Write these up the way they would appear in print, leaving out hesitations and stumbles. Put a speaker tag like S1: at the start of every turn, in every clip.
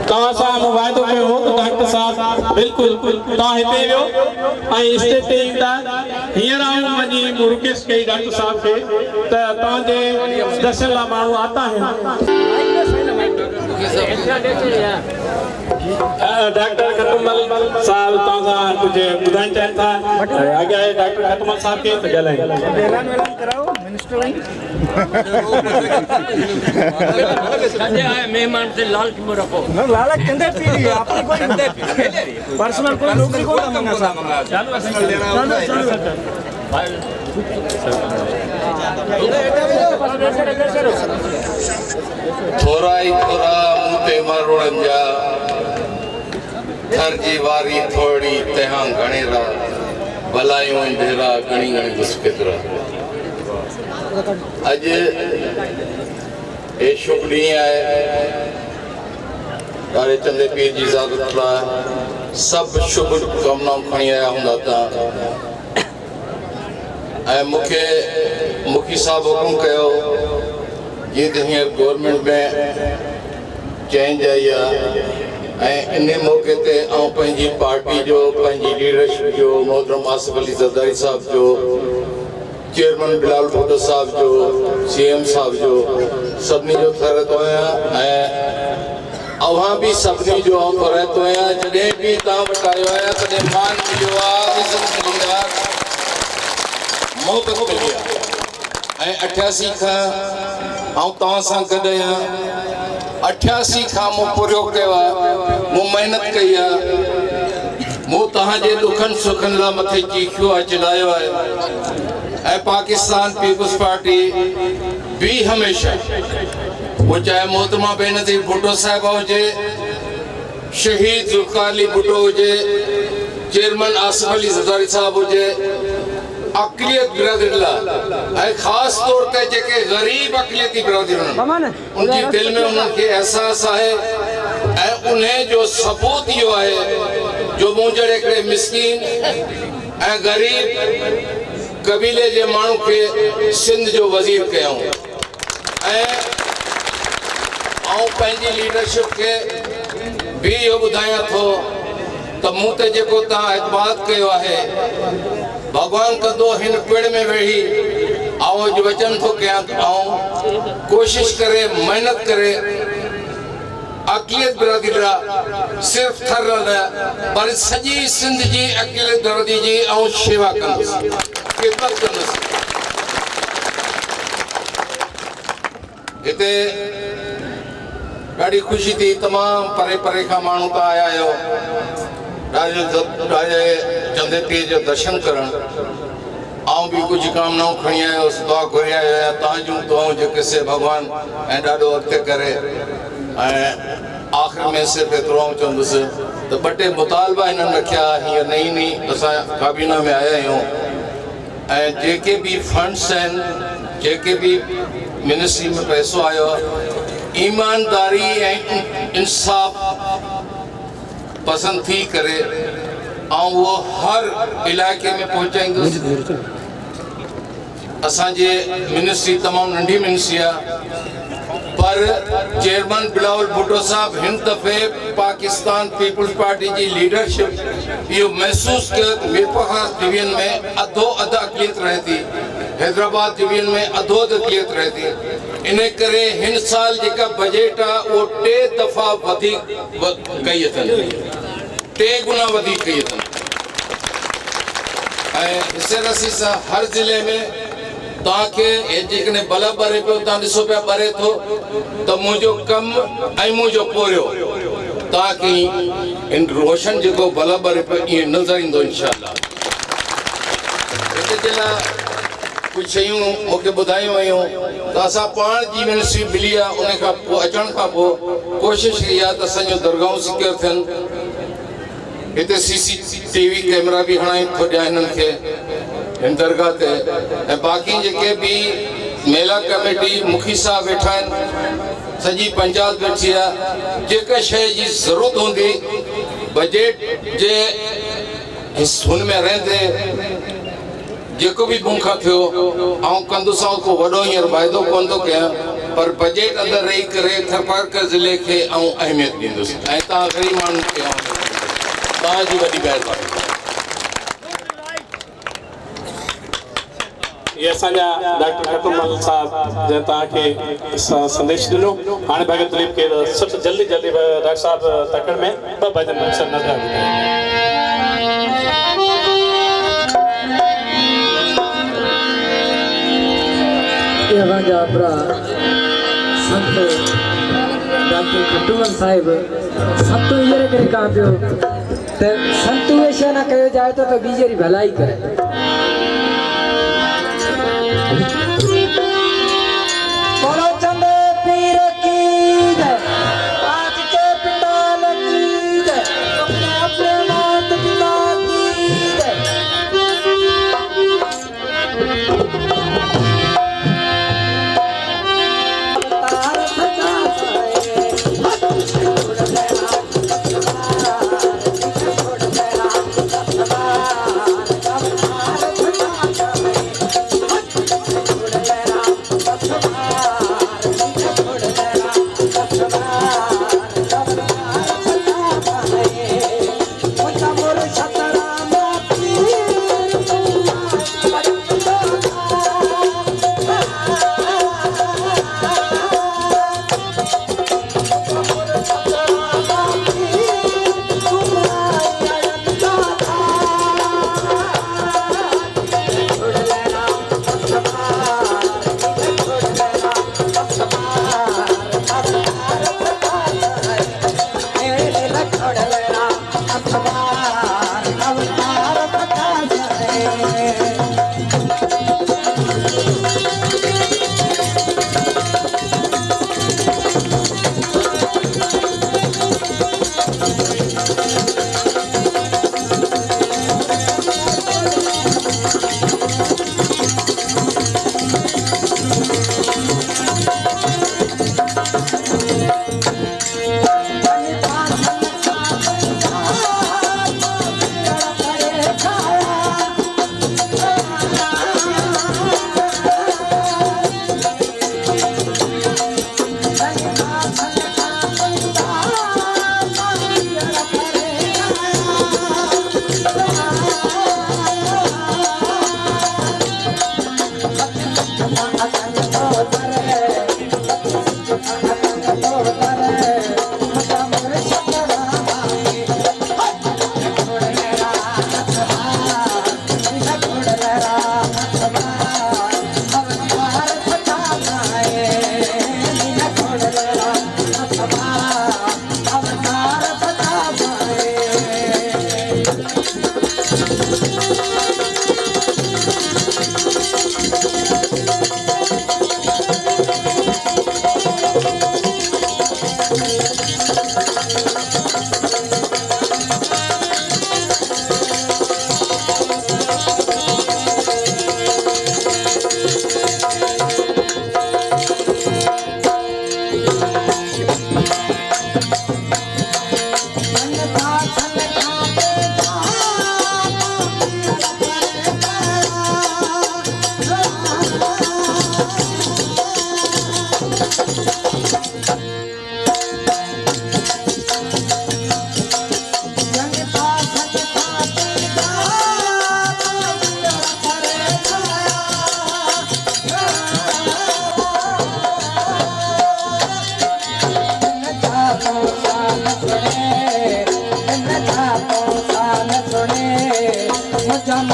S1: तव्हां सां मूं वाइदो कयो हो त डॉक्टर साहब बिल्कुलु तव्हां हिते वियो ऐं स्टेज ते ईंदा हींअर आऊं वञी रिक्वेस्ट कई डॉक्टर साहब खे त तव्हांजे दर्शन लाइ माण्हू आता आहिनि। डॉक्टर खतमल साहब तव्हां सां कुझु ॿुधाइण चाहिनि था अॻियां डॉक्टर खतमल साहब खे त ॻाल्हायूं।
S2: मेहमान से लाल क्यों रखो
S3: लालच कंदे पी आपने कोई पर्सनल कोई नौकरी को मंगा साहब
S4: थोड़ा ही थोड़ा मुते मारोड़न जा थर जी वारी थोड़ी तहां घणेरा भलायूं ढेरा घणी घणी दुष्कितरा अज ए शुभ ॾींहुं आहे ॾाढे चंदे पीर जी ज़ात लाइ सभु शुभ कामनाऊं खणी आया हूंदा तव्हां ऐं मूंखे मुखी साहब हुकुम कयो जीअं त हींअर गवर्नमेंट में चेंज आई आहे ऐं इन मौक़े ते आउं पंहिंजी पार्टी जो पंहिंजी लीडरशिप जो मोहतरम आसिफ अली ज़रदारी साहब जो चेयरमैन बिलाल भुट्टो साहब जो CM साहब जो सभिनी जो थरतो आहियां ऐं अव्हां बि सभिनी जो आउं थरतो आहियां जॾहिं बि तव्हां वटि आयो आहियां तॾहिं मान मिलियो आहे इज़त मिली आहे मोहबत मिली आहे ऐं 88 खां आउं तव्हां सां गॾु आहियां 88 खां मूं पूरो कयो आहे मूं महिनत कई आहे मूं तव्हांजे दुखनि सुखनि लाइ मथे चीखियो आहे चिलायो आहे ऐं पाकिस्तान पीपुल्स पार्टी भी हमेशह वो चाहे मोहतरमा बेनज़ीर भुट्टो साहिब हुजे शहीद ज़ुल्फ़िकार अली भुट्टो हुजे चेयरमैन आसिफ अली ज़रदारी साहब हुजे अक़लियत बिरादरी लाइ ऐं ख़ासि तौर ते जेके ग़रीब अक़लियती बिरादरी उनजी दिलि में उन्हनि खे एहसास आहे ऐं उन जो सबूत इहो आहे जो मूं जहिड़े हिकिड़े मिसकीन ऐं ग़रीब कबीले जे माण्हू खे सिंध जो वज़ीर कयूं ऐं आउं पंहिंजी लीडरशिप खे भी इहो ॿुधायां थो त मूं ते जेको तव्हां एतमाद कयो आहे भॻवान कंदो हिन पेड़ में वेही आउं अॼु वचन थो कयां ऐं कोशिशि करे महिनत करे अक़लियत बिरादरी लाइ सिर्फ़ थर न पर सॼी सिंध जी अक़लियत बिरादरी जी आउं शेवा कंदुसि खिदमत कंदुसि हिते ॾाढी ख़ुशी थी तमामु परे परे खां माण्हू तव्हां आया आहियो ॾाढे चंदे पीर जो दर्शन करणु आउं बि कुझु कामनाऊं खणी आयो हुउसि दुआ घुरे आयो आहियां तव्हां दुआऊं जेके से भॻवान ऐं ॾाढो अॻिते करे ऐं आख़िर में सिर्फ़ु एतिरो आउं चवंदुसि त 2 टे मुतालबा हिननि रखिया हींअर नई असां काबीना में आया आहियूं ऐं जेके भी फंड्स आहिनि जेके भी मिनिस्ट्री में पैसो आयो ईमानदारी ऐं इंसाफ़ पसंदि थी करे ऐं उहो हर इलाइक़े में पहुचाईंदुसि असांजे मिनिस्ट्री तमामु नंढी मिनिस्ट्री आहे पर चेयरमैन बिलावल भुट्टो साहब हिन दफ़े पाकिस्तान पीपुल्स पार्टी जी लीडरशिप इहो महसूस कयो त मीरपुर डिवीजन में अधो अध अक़लियत रहे थी हैदराबाद डिवीजन में अधो अध अक़लियत रहे थी इन करे हिन साल जेका बजट आहे उहो 3 दफ़ा वधीक कई अथनि 3 गुना वधीक कई अथनि ऐं हिसेरसी सां हर ज़िले में तव्हांखे जेकॾहिं बल ॿरे पियो तव्हां ॾिसो पिया ॿरे थो त मुंहिंजो कमु ऐं मुंहिंजो पोरियो तव्हांखे इन रोशन जेको बल ॿरे पियो ईअं नज़र ईंदो इंशाअल्लाह हिते जे लाइ कुझु शयूं मूंखे ॿुधायूं वयूं त असां पाण जी मिनिस्ट्री मिली आहे उन खां पोइ अचण खां पोइ कोशिशि कई आहे त असांजो दरगाहूं सिक्योर थियनि हिते CCTV कैमरा बि हणाए थो ॾियां हिननि खे हिन दरगाह ते ऐं बाक़ी जेके भी मेला कमेटी मुखी साहब वेठा आहिनि सॼी पंचायत वेठी आहे जेका शइ जी ज़रूरत हूंदी बजट जे हुन में रहंदे जेको भी मूंखां थियो आउं कंदुसि को वॾो हींअर वाइदो कोन थो कयां पर बजट अंदरि रही करे थरपारकर ज़िले खे आऊं अहमियत ॾींदुसि ऐं तव्हां ग़रीब माण्हुनि खे तव्हांजी वॾी महिरबानी।
S1: ये असांजा डॉक्टर खटमल साहब जंहिं तव्हांखे संदेश ॾिनो। हाणे भगत दिलीप खे सभु जल्दी जल्दी डॉक्टर साहब तकड़ में ॿ भॼन अक्सर नज़र
S5: ये हमारा भरा संत डॉक्टर खटमल साहिब संत ये करे कहाँ पे हो तो संत वैसे ना कहो जाए तो बीजेरी भलाई करे। बोलो चंद पीर की जय, आज के पिताल की जय, अपने मात पिता की जय।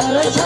S5: मोरे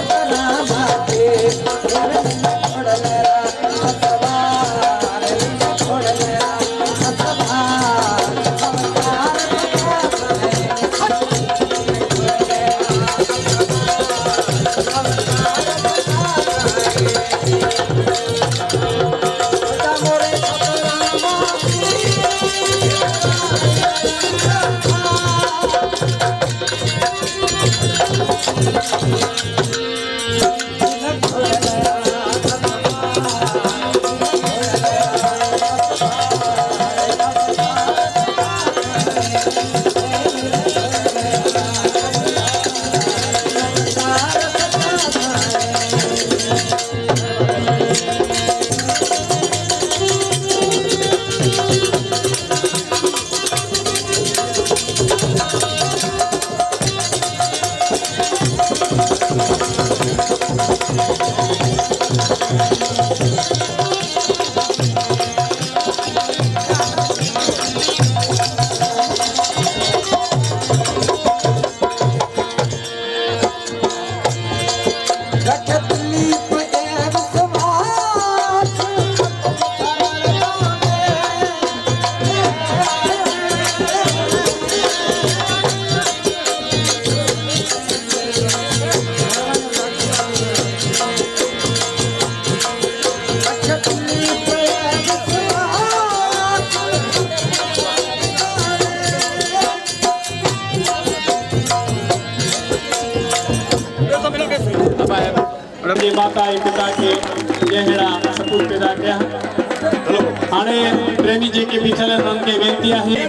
S1: पंहिंजे माता ऐं पिता खे जहिड़ा सपूत पैदा कया हाणे प्रेमी जेके बीठल आहिनि उन्हनि खे वेनती आहे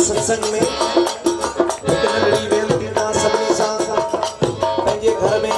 S3: सत्संग में हिकु नंढड़ी वेनती तव्हां सभिनी सां पंहिंजे घर में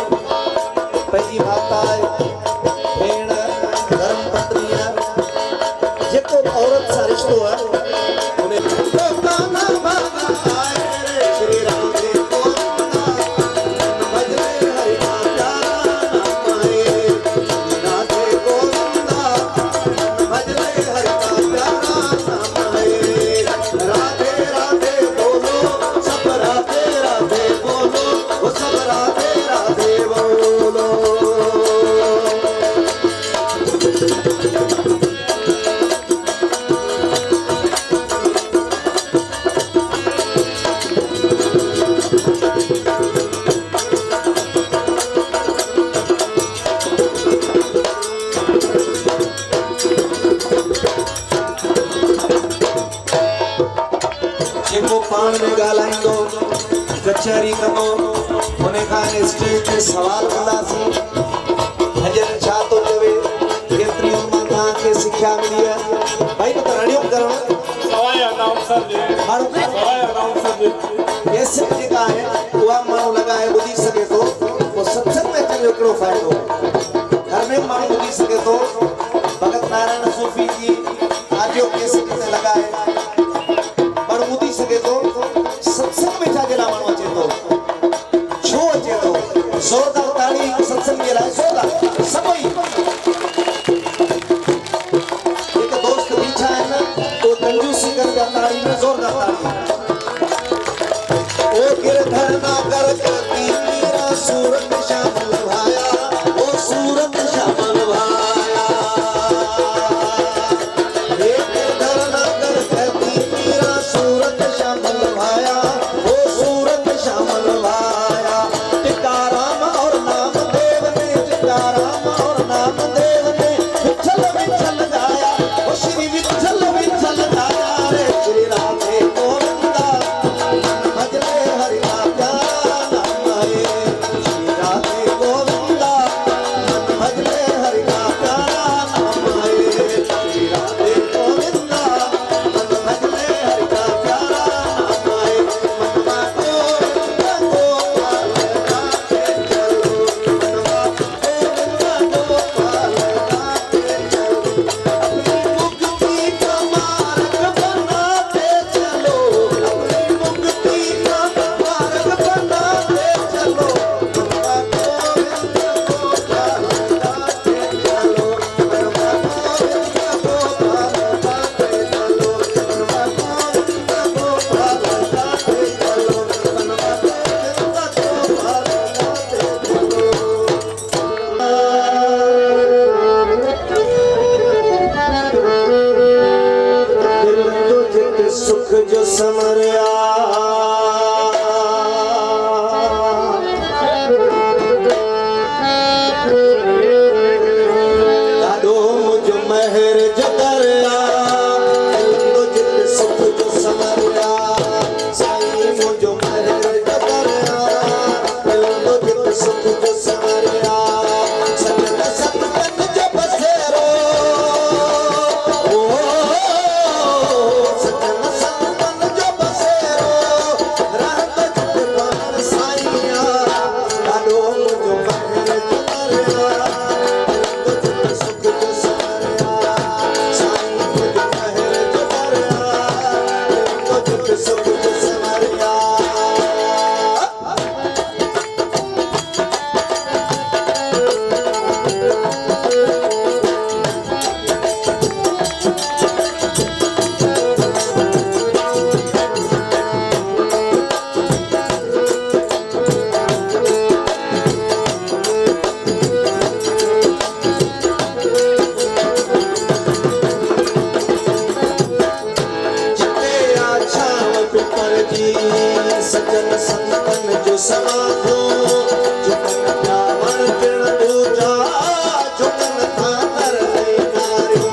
S3: जेको पाण में ॻाल्हाईंदो कचहरी कंदो उन खां स्टेज ते सवाल कंदासीं भॼन छा थो चवे केतिरी मां तव्हांखे सिख्या मिली आहे भाई त हरिओम करणु
S1: सवाइ अनाउंसर जे सवाइ अनाउंसर जे
S3: कैसेट जेका आहे उहा माण्हू लॻाए ॿुधी सघे थो पोइ सत्संग में अचण जो कहिड़ो फ़ाइदो घर में माण्हू ॿुधी सघे थो भगत नारायण सूफ़ी जी ऑडियो कैसेट ते लॻाए माण्हू ॿुधी सघे थो सत्संग में छाजे लाइ माण्हू अचे थो छो अचे थो ज़ोरदार ताड़ी सत्संग जे लाइ ज़ोरदार सभई हिकु दोस्त बीठा आहिनि तो कंजूसी करे ताड़ी में ज़ोरदार ताड़ी ओ गिरधर ना कर कती मेरा सूरत शामिल भाया ओ सूरत शामिल भाया हे गिरधर ना कर कती मेरा सूरत शामिल भाया ओ सूरत शामिल भाया टिकाराम और नाम देव ने टिकाराम और नाम देव ने विठल विठल गाया ओ श्री विठल विठल गाया रे श्री राधे गोविंदा भजले हरि का प्यारा नाम है श्री राधे गोविंदा भजले हरि का प्यारा नाम है श्री राधे गोविंदा भजले हरि का प्यारा नाम है मनवा गोविंदा गोपाल गाते चलो मनवा गोविंदा गोपाल गाते चलो अपनी मुक्ति का मार्ग बनाते चलो अपनी मुक्ति का मार्ग बनाते चलो मनवा गोविंदा गोपाल गाते चलो मनवा गोविंदा गोपाल गाते चलो मनवा गोविंदा गोपाल गाते चलो मनवा गोविंदा गोपाल गाते चलो दिल जो जित सुख जो समरिया ॾाढो मुंहिंजो महर जो दरिया दिल जो जित सुख जो समरिया साईं मुंहिंजो महर जो दरिया दिल जो जित सुख जो समरिया सतन सतन जो बसेरो ओ सतन सतन जो बसेरो रहत जित पाण साईं ॾाढो मुंहिंजो महर जो दरिया दिल जो जित सुख जो समरिया साईं मुंहिंजो महर जो दरिया दिल जो जित सुख जो समरिया जिते आछाव पिपर जी सजन संतन जो समाधो झुकन पिया वण टिण पूजा झुकन था कर नारियो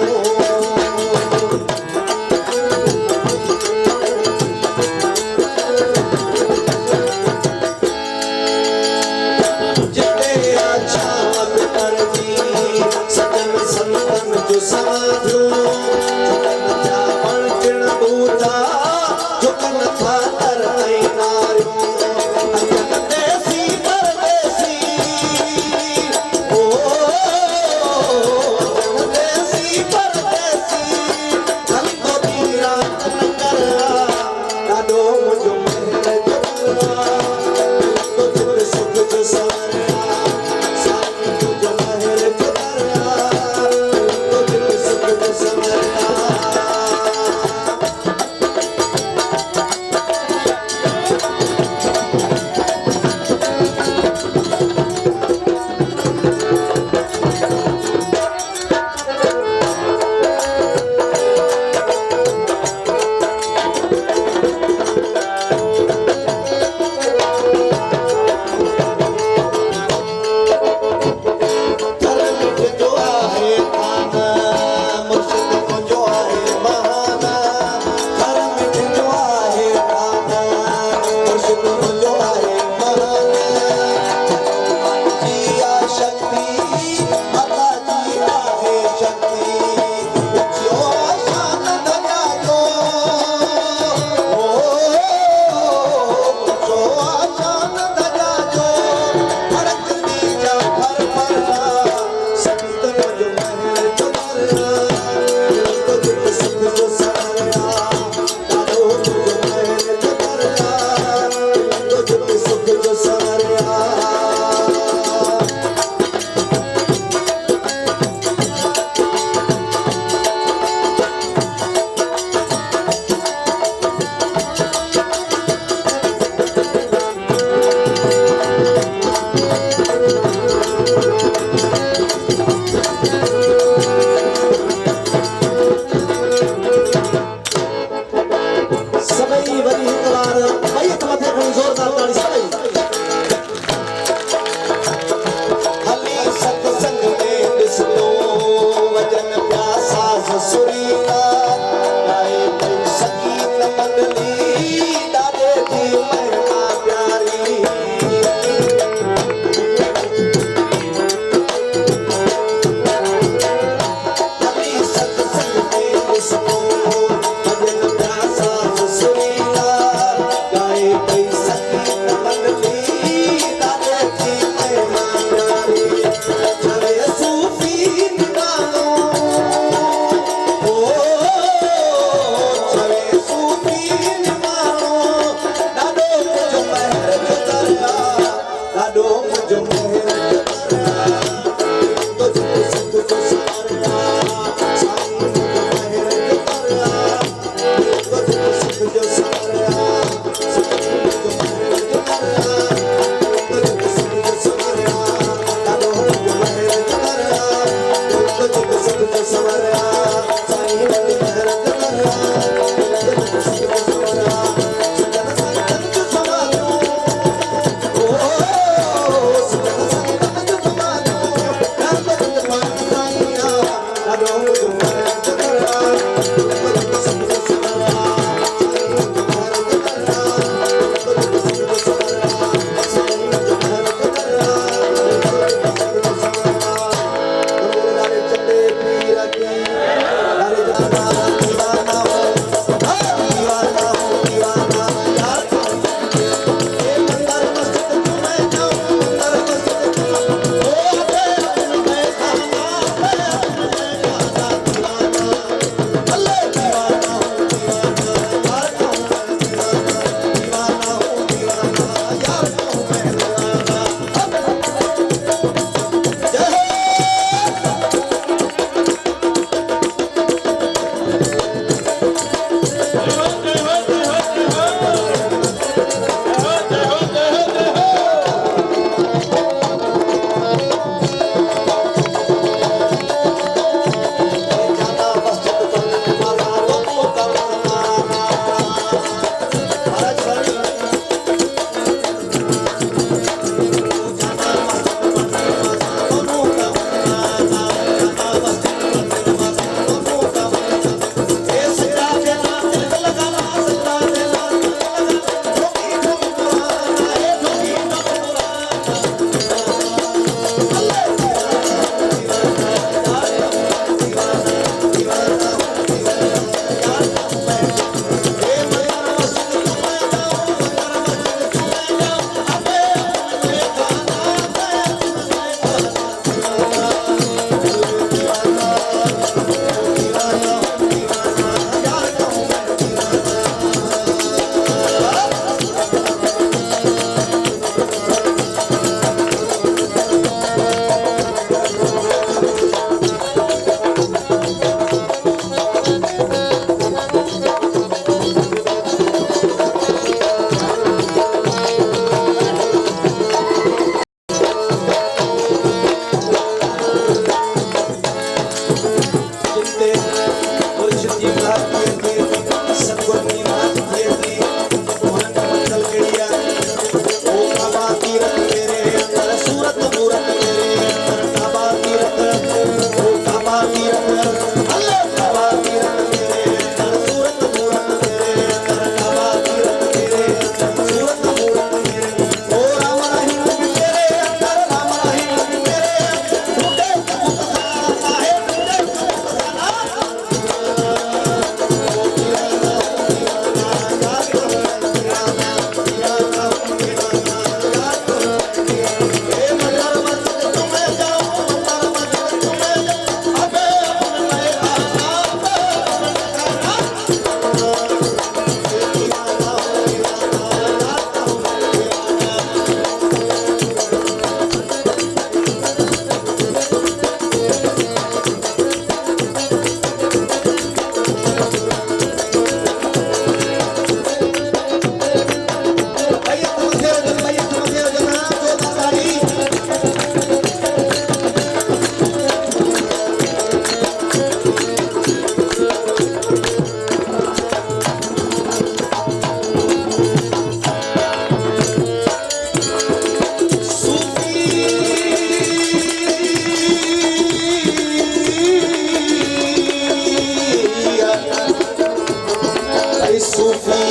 S3: जिते आछाव पिपर जी सजन संतन जो समाधो झुकन पिया वण टिण पूजा झुकन था कर नारियो अंजन देसी परदेसी ओ अंजन देसी परदेसी हलको तीरा कर ॾाढो मुंहिंजो महर जो दरिया दिल जो जित सुख जो समरिया साईं मुंहिंजो महर जो दरिया दिल जो जित सुख जो समरिया सभई वरी हिक बार भई हिक मथे खणी ज़ोरदार ताड़ी सभई हली सत्संग में ॾिसंदो वजन प्यासा सुरीला गाए पई संगीत मंडली ॾाॾे जी महिमा प्यारी हली सत्संग में ॾिसंदो वजन प्यासा सुरीला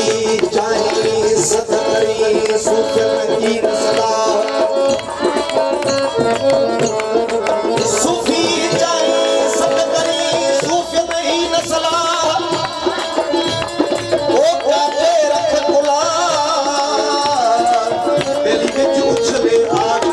S3: सूफी चाहे सतरी सूफियत की नस्ला सूफी चाहे सतरी सूफियत ही नस्ला ओ काटे रख गुलाब दिल विच उछले आग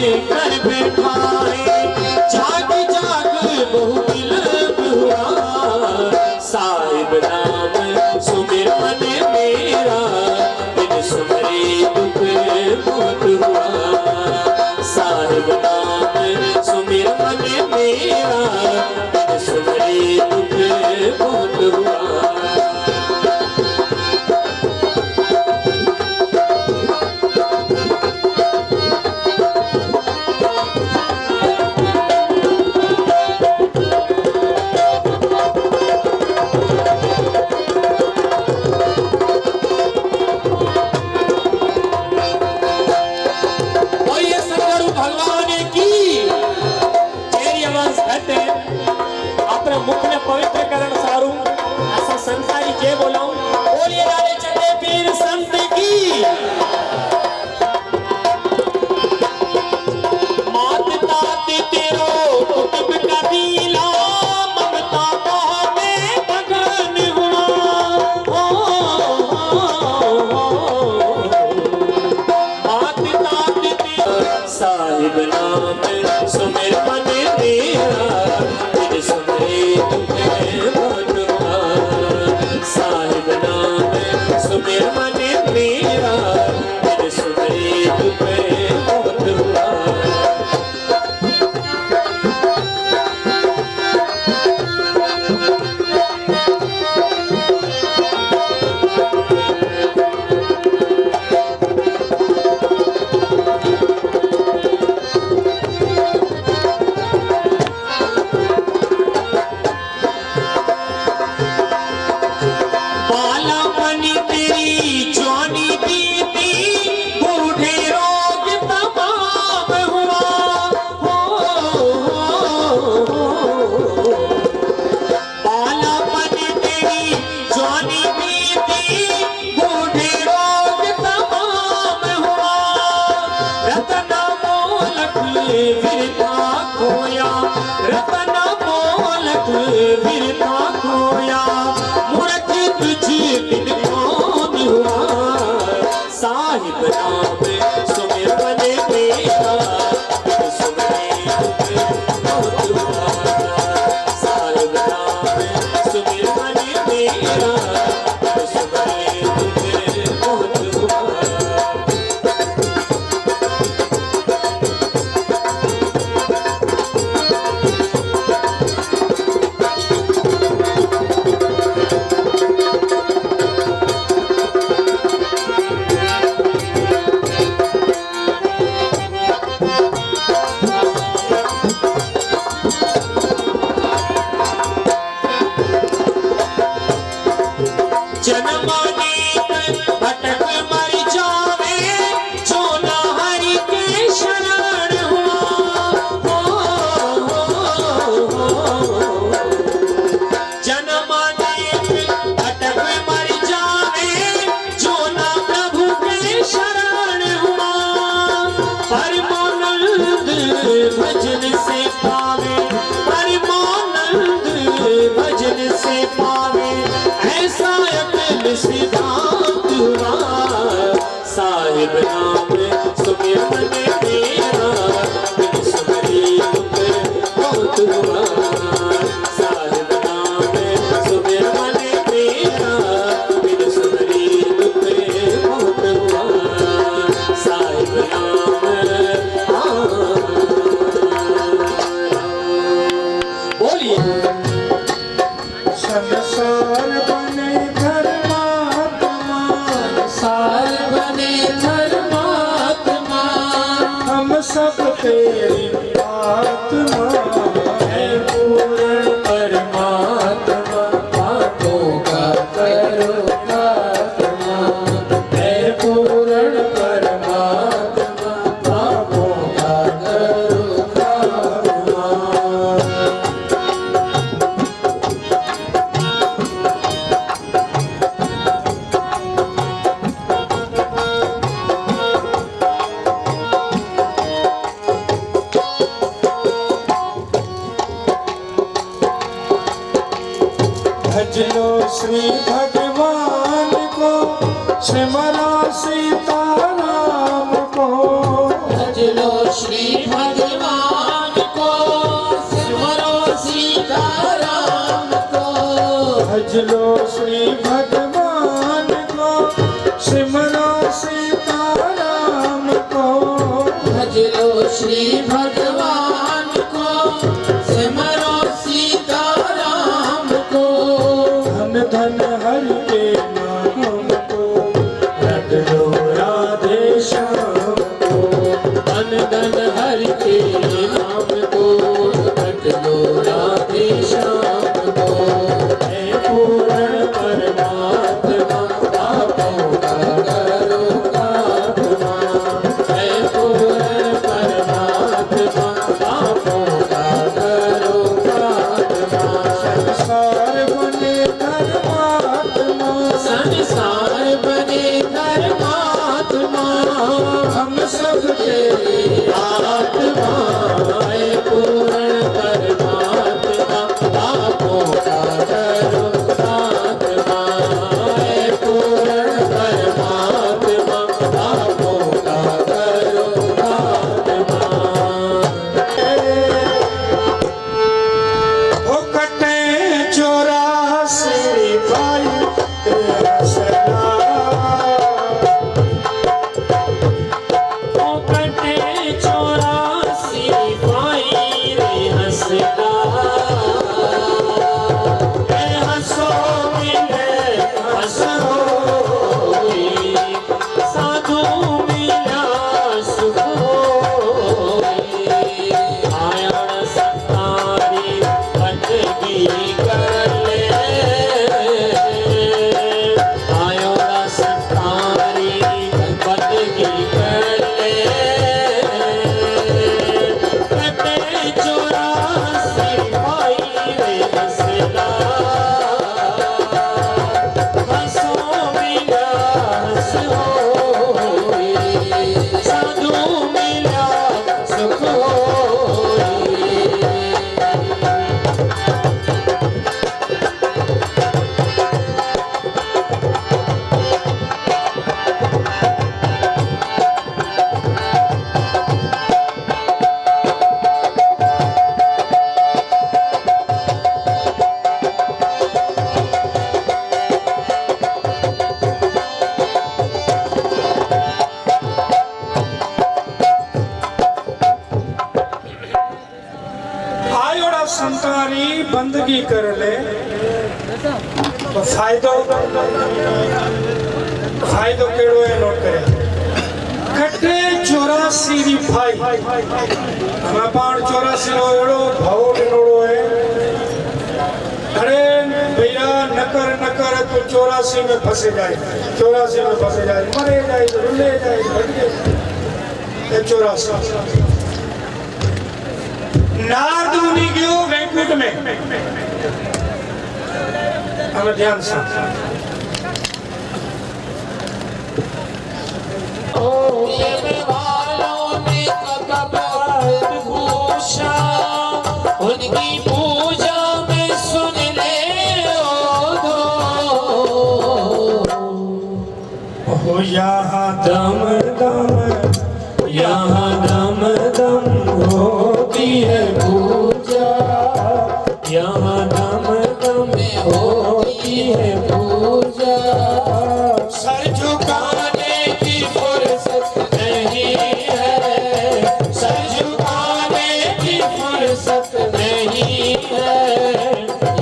S1: कर बैठाए जाग जाग बहु दिल हुआ साहिब नाम सुमिर मन मेरा बिन सुमरे दुख बहुत हुआ साहिब नाम सुमिर मन मेरा बिन सुमरे दुख बहुत हुआ। मुख ने पवित्र करण सारू ऐसा संसारी जय बोलाऊं बोलिए लाले चंदे पीर संत की मात तात तेरो कुतुब कबीला ममता में भगन हुआ मात तात तेरो साहिब नाम सुमिर मन मेरा साहिब नाम सुमिर मन मेरा बिन सुमरे दुख बहुत हुआ। रतना मोलक विरता खोया मूर्ख तुझ बिन कौन हुआ साहिब नाम सुमिर मन मेरा बिन सुमरे दुख बहुत हुआ साहिब नाम सुमिर मन मेरा बिन सुमरे दुख बहुत हुआ। भटक मर जावे जो न हरि के शरण हुआ जन्म भटक मर जावे जो न प्रभु के शरण हुआ परमानंद भजन से पावे परमानंद भजन से पावे ऐसा सिद्धांत हुआ साहिब नाम सुमिर मन मेरा बिन सुमरे दुख बहुत हुआ साहिब नाम सुमिर मन मेरा बिन सुमरे दुख बहुत हुआ साहिब नाम बोलिए संसार बने धर्मात्मा हम सब तेरी आत्मा है पूर्ण परमात्मा पापों का करो खात्मा है पूर्ण परमात्मा पापों का करो खात्मा। भजलो श्री भगवान को सिमरो सीताराम को भजलो श्री
S6: भगवान को सिमरो सीताराम को
S1: भज लो श्री भगवान को सिमरो सीताराम को
S6: भज लो श्री भगवान को सिमरो सीताराम को
S1: धन धन हरि के नाम को रट लो राधे श्याम को
S6: धन धन हरि के नाम को रट लो राधे श्याम को
S1: हे पूर्ण परमात्मा
S6: पापों का करो खात्मा
S1: हे पूर्ण
S6: परमात्मा पापों का करो खात्मा
S1: संसार बने धर्मात्मा
S6: संसार बने धर्मात्मा
S1: हम सब
S6: तेरी आत्मा है पूर्ण परमात्मा पापों का करो खात्मा है पूर्ण परमात्मा पापों का करो खात्मा
S1: ओ कटे 84 भाई हसना
S6: ओ कटे 84 भाई रे हंसना ए हंसो मिले हंसोई साधु मिला सुख होई आयण सतारी बंदगी कर ले आयण सतारी बंदगी कर ले कटे 84 भाई रे हंसना हंसो मिला हंस होई साधु मिला सुख होई
S1: आयोड़ा संतारी बंदगी कर ले तो फायदो केड़ो है नोट करे कटे 84 री भाई हम पाण 84 रो एड़ो भाव ॾिनोड़ो है अरे भैया न कर तो 84 में फंसे जाए 84 में फंसे जाए मरे जाए रुले जाए भटके 84 नारद मुनि गयो वैकुंठ में हमें ध्यान से
S6: वालों ने कपट भूषा उनकी पूजा में सुन ले
S1: हो यहाँ दम दम
S6: होती है पूजा यहाँ दम दम होती है पूजा सर झुकाने की फुर्सत नहीं है सर झुकाने की फुर्सत नहीं है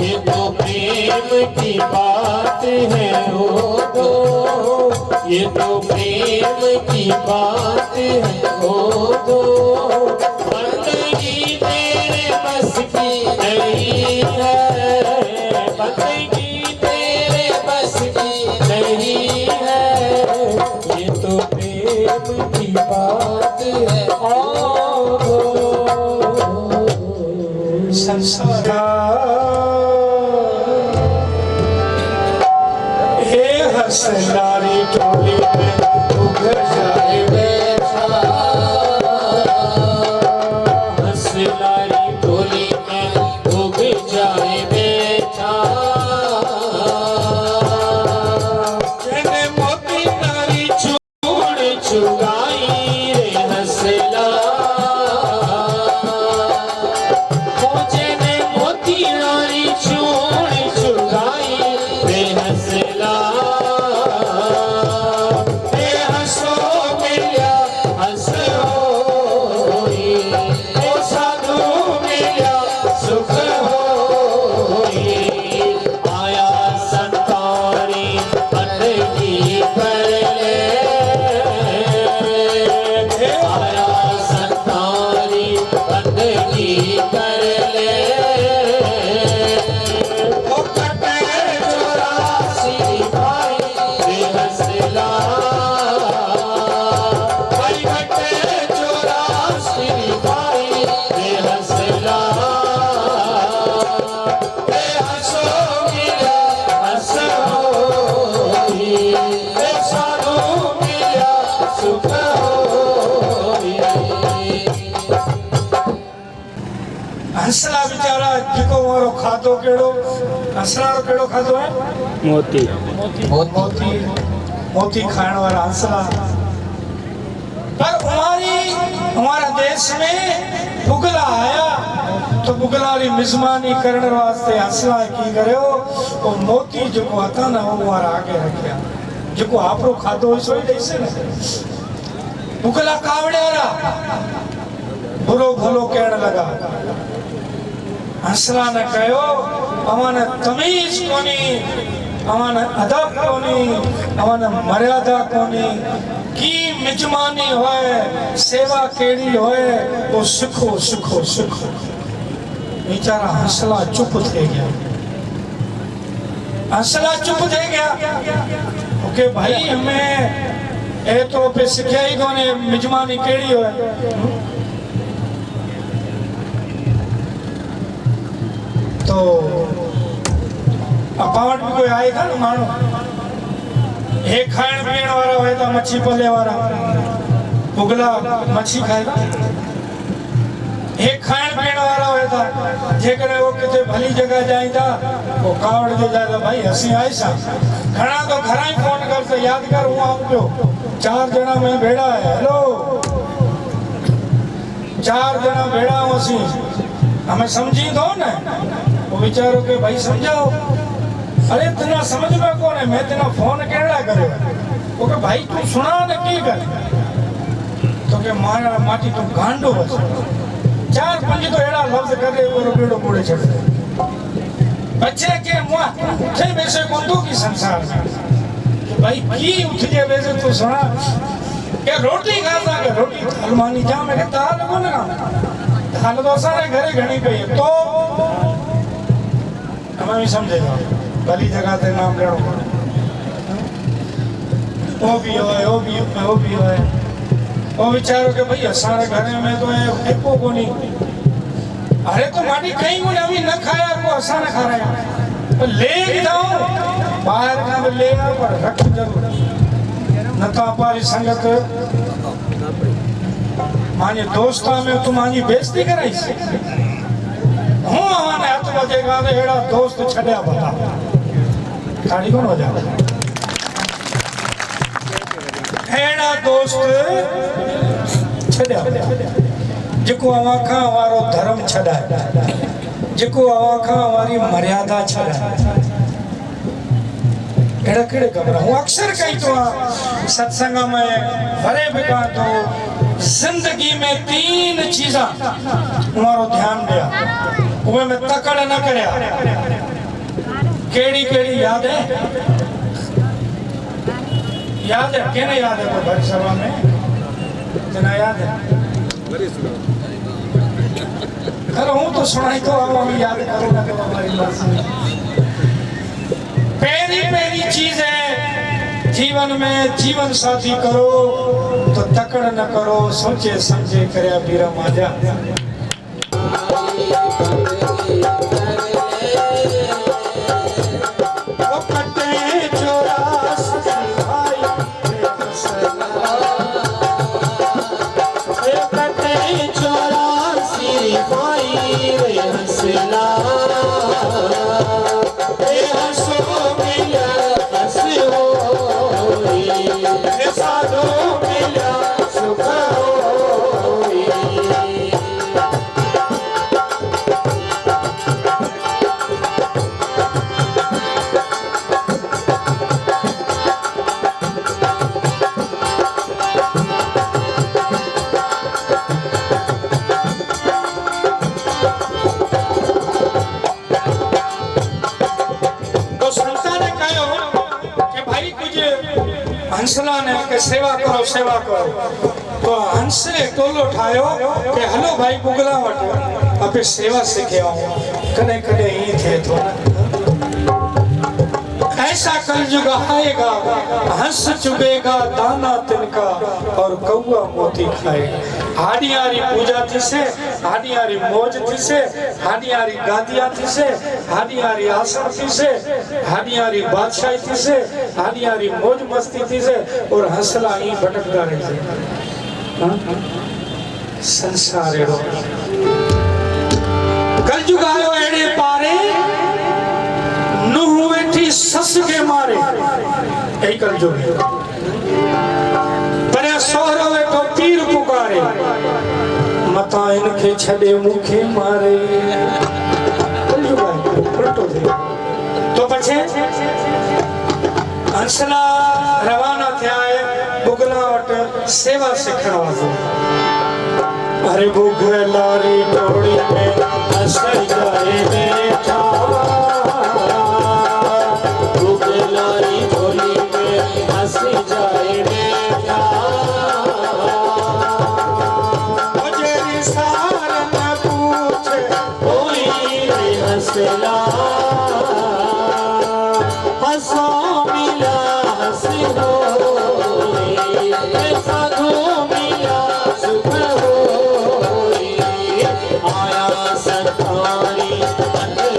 S6: ये तो प्रेम की बात है हो दो ये तो प्रेम की बात है हो दो बंदगी तेरे बस की नहीं है बंदगी तेरे बस की नहीं है ये तो प्रेम की बात है ओ
S1: संसार हे हसनारी टोली में उघर जाए
S6: बैठा
S7: हंसला बेचारा जेको वारो खाधो केड़ो हंसला रो केड़ो खाधो है
S1: मोती
S7: मोती खाने वाला हंसला। पर हमारा देश में बुगला आया तो बुगला री मिजमानी करने वास्ते हंसला की करो वो मोती जो आता ना वो वारा आगे रखिया जो आपरो खाधो सो ही दैसे ना बुगला कावड़े वाला बुरो भलो कहने लगा। हंसला ने कहो अमाने तमीज कोनी अमाने अदब कोनी अमाने मर्यादा कोनी की मिजमानी होए सेवा केड़ी होए वो सीखो सीखो सीखो। बेचारा हंसला चुप थे गया हंसला चुप थे गया ओके भाई हमें ए तो पे सिखाया ही कोने मिजमानी केड़ी होए। तो अपावट भी कोई आएगा ना मानो एक खाण पीण वाला होए तो मच्छी पले वाला बुगला मच्छी खाएगा। एक खाण पीण वाला होए तो जेकर वो किते भली जगह जाईंदा वो कावड़ जो जाए भाई हसी आई सा घणा तो घरा ही फोन कर तो याद कर हूं आऊं पियो 4 जना में भेड़ा है हेलो 4 जना भेड़ा हूं सी हमें समझी दो ना वो बेचारो के भाई समझाओ। अरे तेना समझ में कौन है मैं तेना फोन केड़ा करे वो के भाई तू सुना ने की कर तो के मारा माटी तू गांडो बस 4-5 तो एड़ा लफ्ज करे वो बेड़ो कोड़े छड़ दे बच्चे के मुआ उठे वैसे कोंदो की संसार में भाई की उठ जे वैसे तू सुना के रोटी खाता के रोटी हलमानी जा में दाल को ना दाल तो सारे घरे घणी गई तो हमें भी समझेगा भली जगह ते नाम लेनो वो भी होए वो विचारो के भाई सारे घरे में तो है एको को नहीं अरे तो माटी कहीं को अभी न खाया को असा न खा रहा तो ले जाओ बाहर का ले आओ पर रख जरूर न तो हमारी संगत माने दोस्ता में तुम्हारी बेइज्जती कराई से हूं हमारे हाथ बजेगा तो एड़ा दोस्त छड़या बता खाड़ी कौन बजा एड़ा दोस्त छड़या जिको आवाखा हमारो धर्म छड़ा जिको आवाखा हमारी मर्यादा छड़ा एड़ा केड़े कमरा हूं अक्सर कही तो सत्संग में भरे बिका तो जिंदगी में 3 चीजा हमारो ध्यान दिया वो में तकड़ न करया केड़ी केड़ी याद है केने याद है तो भरी सभा में जना याद है अरे हूं तो सुनाई तो हम याद करूंगा तो हमारी बात पहली चीज है जीवन में जीवन साथी करो तो तकड़ न करो सोचे समझे करया बीरा माजा हंसला ने के सेवा करो तो हंस ने टोलो ठायो के हलो भाई बुगला वट अपे सेवा सीखे आओ कने कने ही थे तो ऐसा कलयुग आएगा हंस चुभेगा दाना तिनका और कौआ मोती खाएगा हाडियारी पूजा थी से हाडियारी मौज थी से हाडियारी गादिया थी से हाडियारी आसन थी से हाडियारी बादशाही थी से हाडियारी मौज मस्ती थी से और हंसला ही भटकता रही से संसार एड़ो कलयुग आयो एड़े पारे नूह वेठी सस के मारे यही कलयुग है पर सोहरो वेठो पीर पुकारे मता इनके छड़े मुखे मारे कलयुग आयो उल्टो थे तो पछे हंसला रवाना थिया है बुगला वट सेवा सिखण वास्ते अरे बुगलारी टोड़ी में हंस जाए बेटा बुगलारी टोड़ी में हंस जाए बेटा मुझे निसार न पूछे कोई हंसला हंसो मिला हंस हो साधु मिला सुख हो आया सरकारी अंदर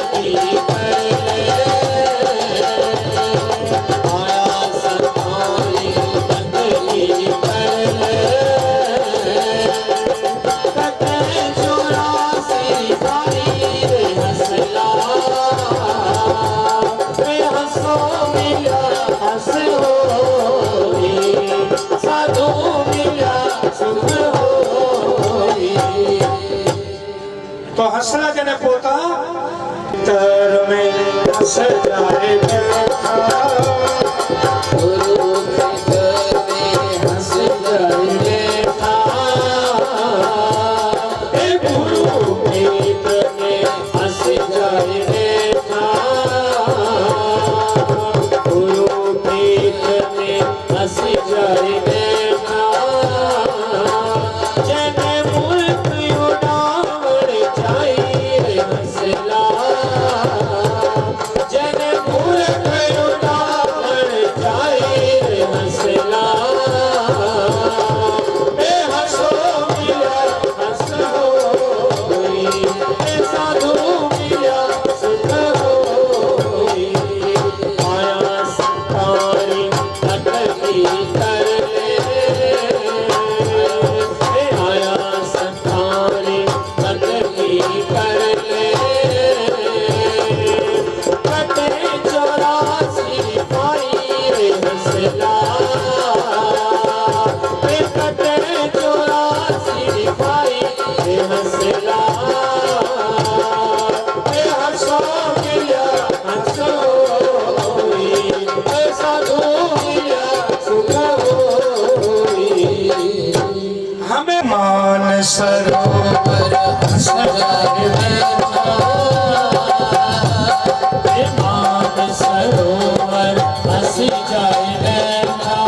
S7: आया सरकारी अंदर चौरासी भाई हंसला हंसो मिला हंस हो साधु मिला सुख हो तो हंसना जने पोता तर में हंस जाए बैठा गुरु के घर में हंस जाए बैठा गुरु के घर में हंस जाए बैठा गुरु के घर में हंस जाए बैठा जने मुल्क उड़ावड़ जाए हंसला जने मुल्क उड़ावड़ जाए हंसला हंसो मिला हंस होई साधु मिला सुख होई आया सरकारी अटकी कर आया सरकारी अटकी कर कटे चौरासी भाई हंसला कटे चौरासी भाई हंसला हंसो मिला हंस होई साधु मिला सुख होई हमें मान सरोवर हंस जाए बैठा मान सरोवर हंस जाए बैठा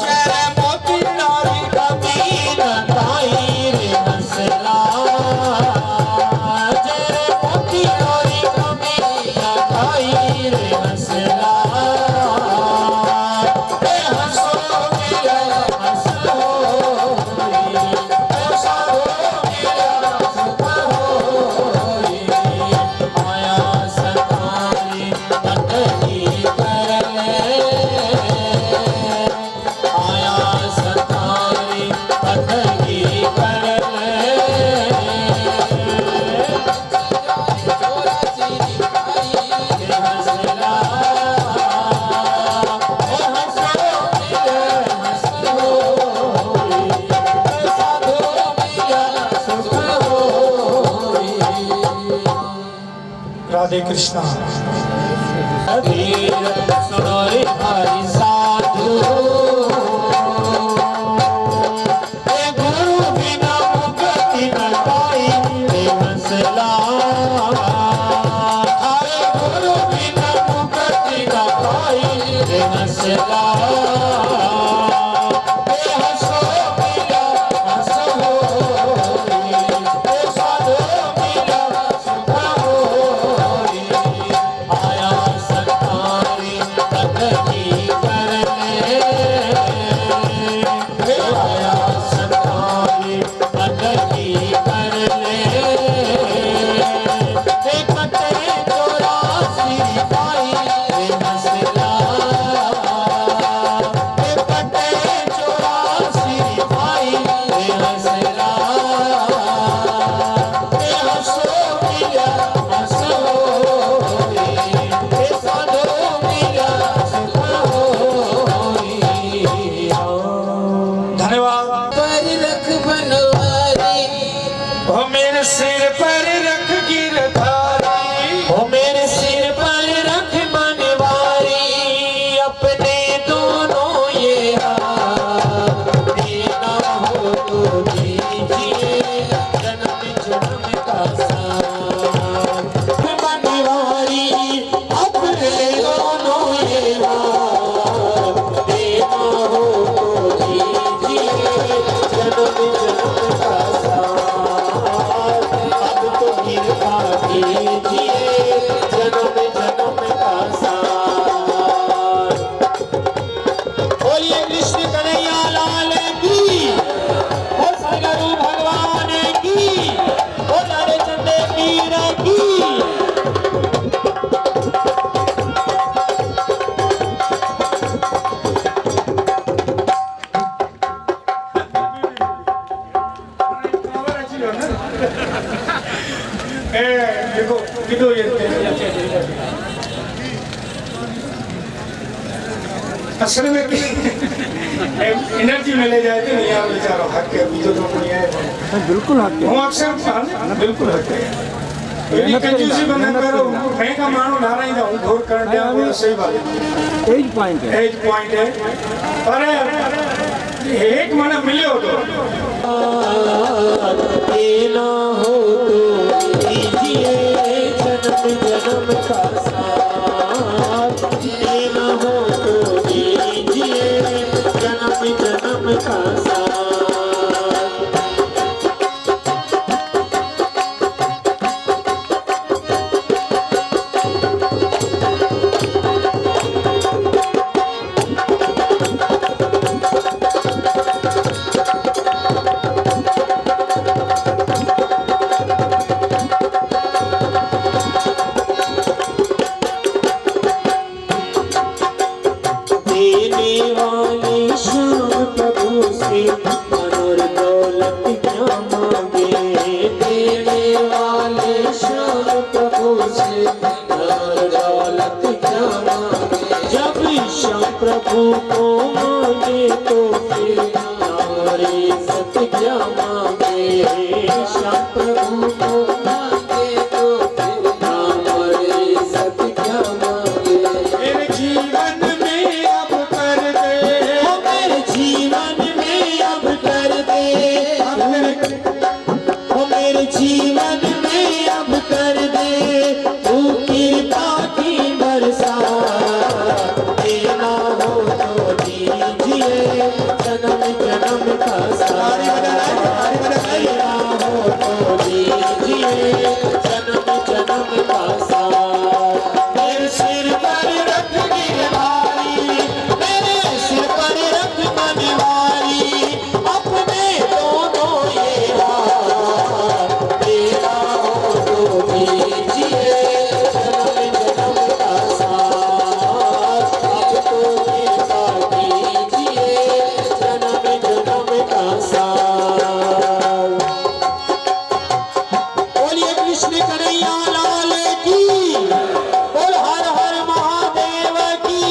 S7: जय मोती नारी कबीर ताई रे हंसला जय मोती नारी कबीर ताई रे हंसला हंसो मिला हंस होई साधु मिला सुख होई आया सरकारी अटकी कर आया सरकारी अटकी कर चौरासी भाई हंसला हंसो मिला हंस होई साधु मिला सुख होई राधे कृष्णा अधीर सुनो रे भाई साधु गुरु बिना मुक्ति न पाई रे हंसला अरे गुरु बिना मुक्ति न पाई रे हंसला हंसो मिला हंस होई साधु मिला सुख होई आया सरकारी अटकी
S6: बनवारी
S7: ओ मेरे सिर पर रख गिरधारी
S6: ओ मेरे सिर पर रख बनवारी अपने दोनों ये हाथ देना हो तो दीजिए जन्म जन्म का साथ बनवारी अपने दोनों ये हाथ देना हो तो दीजिए जन्म जन्म का साथ अब तो कृपा कीजिए जन्म जन्म का साथ बोलिए कृष्ण कन्हैया लाल की और सदगुरु भगवान की और राधे चंदे पीर की
S7: देखो किधो ये असल में एनर्जी मिले जाए तो नहीं यार बेचारा हक है बीजो तो कोई है
S8: बिल्कुल हक
S7: वो अक्सर बिल्कुल हक है ये कंजूसी बना करो मैं का मानो ना रही हूं घोर कर दिया वो सही बात है
S8: एज पॉइंट है
S7: एज पॉइंट है पर एक मना मिलियो तो
S6: देना हो तो दीजिए जन्म जन्म का साथ देना हो तो दीजिए जन्म जन्म का साथ देने वाले श्याम प्रभु से मनोर दौलत क्या मांगे देने वाले श्याम प्रभु से मनोर दौलत क्या मांगे जब श्याम प्रभु को मांगे तो फिर हमारे सत क्या मांगे श्याम प्रभु को मांगे तो फिर हमारे सत क्या मांगे
S7: मेरे जीवन में अब कर दे
S6: ओ मेरे जीवन में अब कर दे ओ मेरे जीवन में अब कर दे तू कृपा की बरसात देना हो तो दीजिए जन्म जन्म का साथ देना हो तो दीजिए जन्म जन्म का साथ मेरे सिर पर रख गिरधारी मेरे सिर पर रख बनवारी अपने दोनों ये हाथ देना हो तो दीजिए जन्म जन्म का साथ अब तो कृपा कीजिए जन्म जन्म का साथ बोलिए कृष्ण कन्हैया लाल की बोल हर हर महादेव की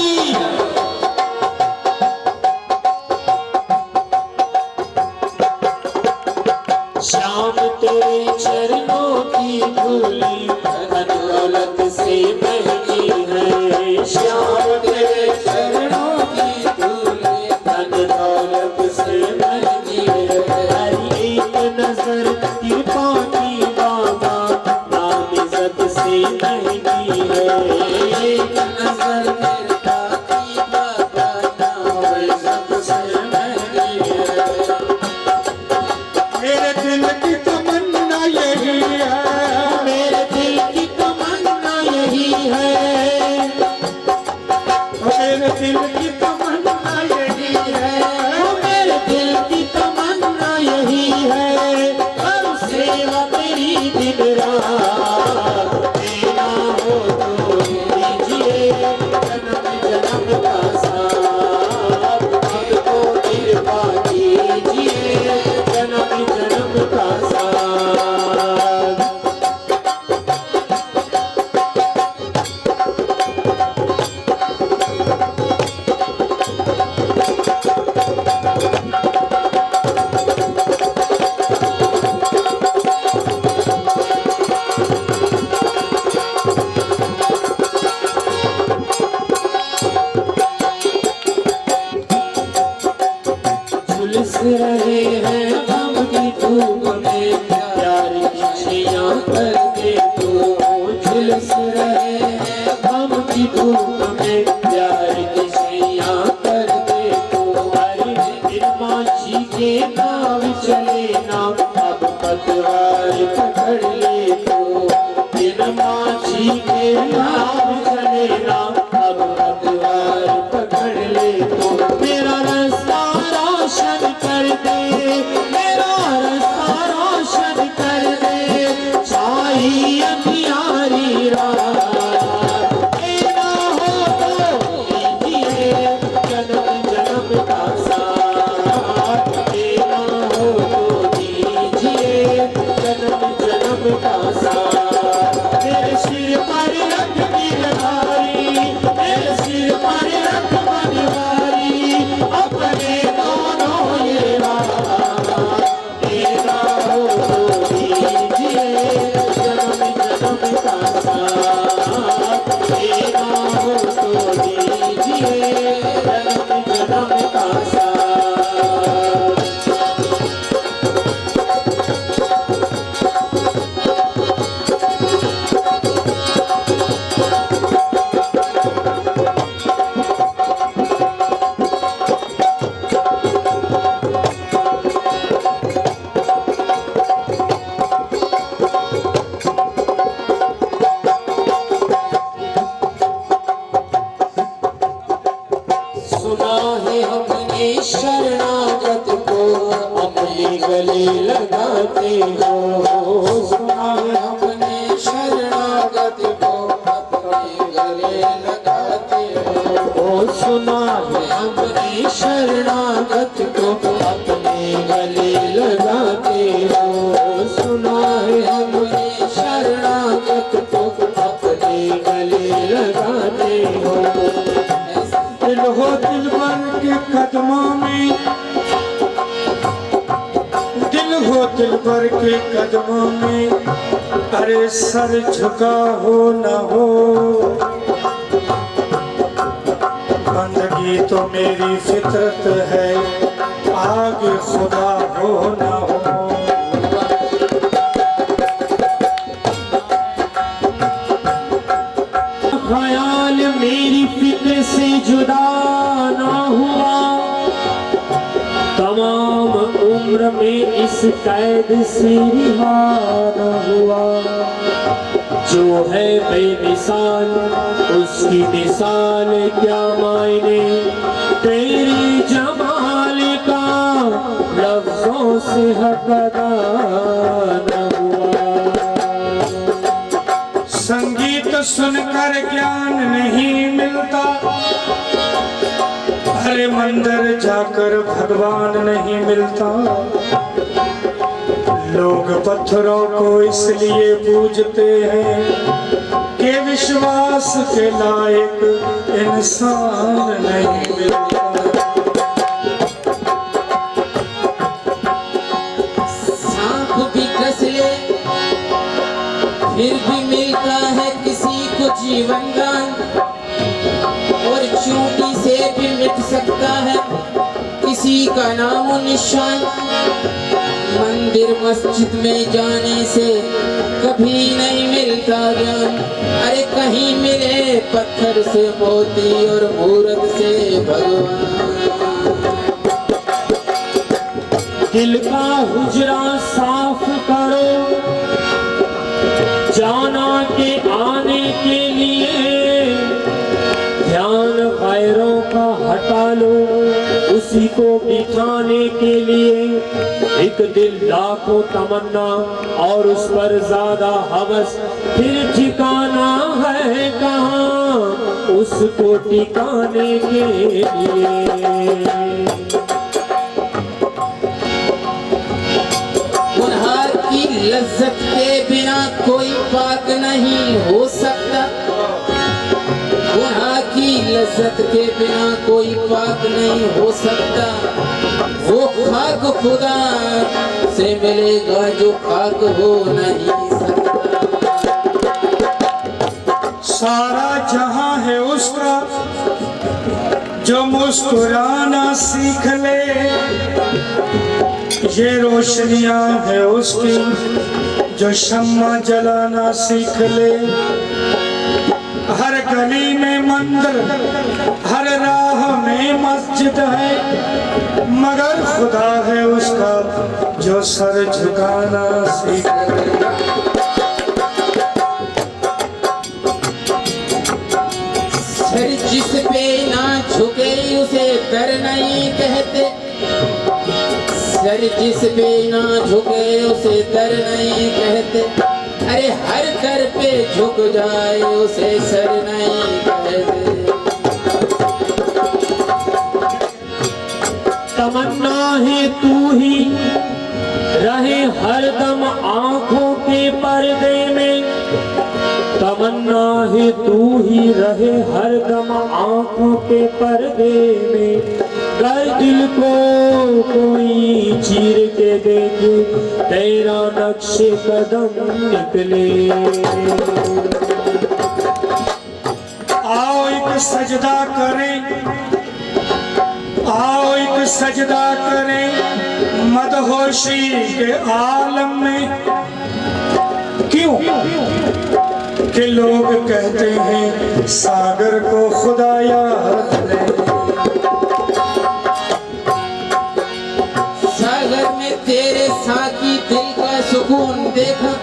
S6: श्याम तेरे चरणों की धूली धन दौलत से महंगी है श्याम तेरे चरणों की धूली धन दौलत से महंगी है हरी एक नजर कृपा की बाबा नाम इज्जत से महंगी है एक नजर कृपा की बाबा नाम इज्जत से महंगी है
S7: मेरे दिल की तमन्ना यही है
S6: मेरे दिल की तमन्ना यही है चले ना अब पतवार पकड़ ले तो बिन माझी के नाम चले ना अब पतवार पकड़ ले तो मेरा रास्ता रोशन कर दे मेरा रास्ता रोशन कर दे छाई अंधियारी रात तेरा हो तो लीजिए जन्म जन्म का साथ तेरा हो तो दीजिए जन्म जन्म का साथ मेरे सिर पर रख गिरधारी मेरे सिर पर रख बनवारी अपने दोनों ये रात तेरा हो तो दीजिए जन्म जन्म का साथ तेरा हो तो दीजिए जन्म जन्म का साथ सुना है हमने शरणागत को अपने गले लगाते हो सुना है हमने शरणागत को अपने गले लगाते हो सुना है हमने शरणागत को अपने गले लगाते हो सुना है हमने शरणागत को अपने गले लगाते हो
S7: दिल हो दिलबर के कदमों में दिल हो दिलबर के कदमों में अरे सर झुका हो न हो बंदगी तो मेरी फितरत है आगे खुदा हो न हो
S6: ख्याल मेरी फिक्र से जुदा ना हुआ तमाम उम्र में इस कैद से रिहा ना हुआ जो है बेमिसाल उसकी मिसाल क्या मायने तेरी जमाल का लफ्जों से हक अदा न हुआ
S7: संगीत सुनकर ज्ञान नहीं मिलता भले मंदिर जाकर भगवान नहीं मिलता लोग पत्थरों को इसलिए पूजते हैं कि विश्वास के लायक इंसान नहीं मिलता
S6: सांप भी कस ले फिर भी मिलता है किसी को जीवन दान और चूटी से भी मिट सकता है किसी का नाम निशान मंदिर मस्जिद में जाने से कभी नहीं मिलता ज्ञान अरे कहीं मिले पत्थर से मोती और मूरत से भगवान दिल का हुजरा साफ करो जाना के आने के लिए ध्यान गैरों का हटा लो उसी को बिठाने के लिए एक दिल लाखों तमन्ना और उस पर ज्यादा हवस फिर ठिकाना है कहाँ उसको टिकाने के लिए लज्जत के बिना कोई पाक नहीं हो सकता गुनाह की लज्जत के बिना कोई पाक नहीं हो सकता वो खाक खुदा से मिलेगा जो खाक हो नहीं सकता
S7: सारा जहां है उसका जो मुस्कुराना सीख ले ये रोशनियां है उसकी जो शम्मा जलाना सीख ले हर गली में मंदिर, हर राह में मस्जिद है, मगर खुदा है उसका जो सर झुकाना सीखे।
S6: सर जिस पे ना झुके उसे दर नहीं कहते, सर जिस पे ना झुके उसे दर नहीं कहते, अरे हर दर पे झुक जाए उसे सर नहीं कहते।
S1: तमन्ना है तू ही रहे हरदम आंखों के पर्दे में, तमन्ना है तू ही रहे हरदम आंखों के पर्दे में, कर दिल को कोई चीर के देखे तेरा नक्शे कदम निकले।
S7: आओ एक सजदा करें, आओ एक सजदा करें मदहोशी के आलम में। क्यों कि लोग कहते हैं सागर को खुदा याद ले।
S6: सागर में तेरे साकी दिल का सुकून देखा,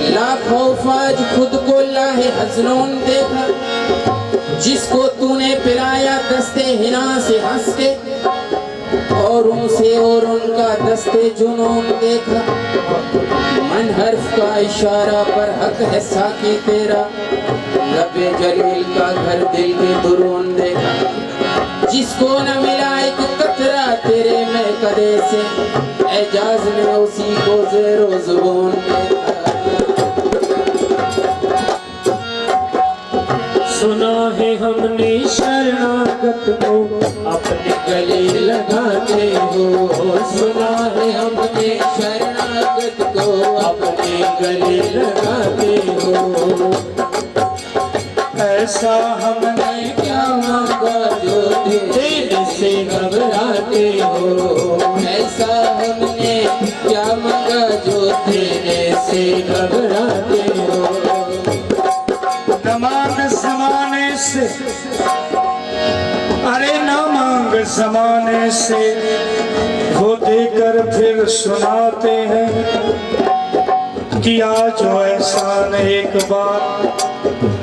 S6: लाखों फाज खुद को लाहे हजनून देखा, जिसको तूने पिलाया दस्ते हिना से हंस के, और उनसे और उनका दस्ते जुनून देखा। मन हर्फ का इशारा पर हक है साकी तेरा, लबे जलील का घर दिल के दुरून देखा, जिसको न मिला एक कतरा तेरे में कदे से, एजाज में उसी को ज़ेरो ज़ुबान देखा।
S1: सुना है हमने शरणागत को अपने गले लगाते हो,
S6: सुना है हमने शरणागत को
S1: अपने गले लगाते हो।
S7: ऐसा हमने
S6: क्या मांगा जो
S1: देने से घबराते हो,
S6: ऐसा हमने क्या मांगा जो
S1: देने से घबराते हो।
S7: न मांग जमाने से, अरे न मांग जमाने से, वो देकर फिर सुनाते हैं, किया जो एहसान एक बार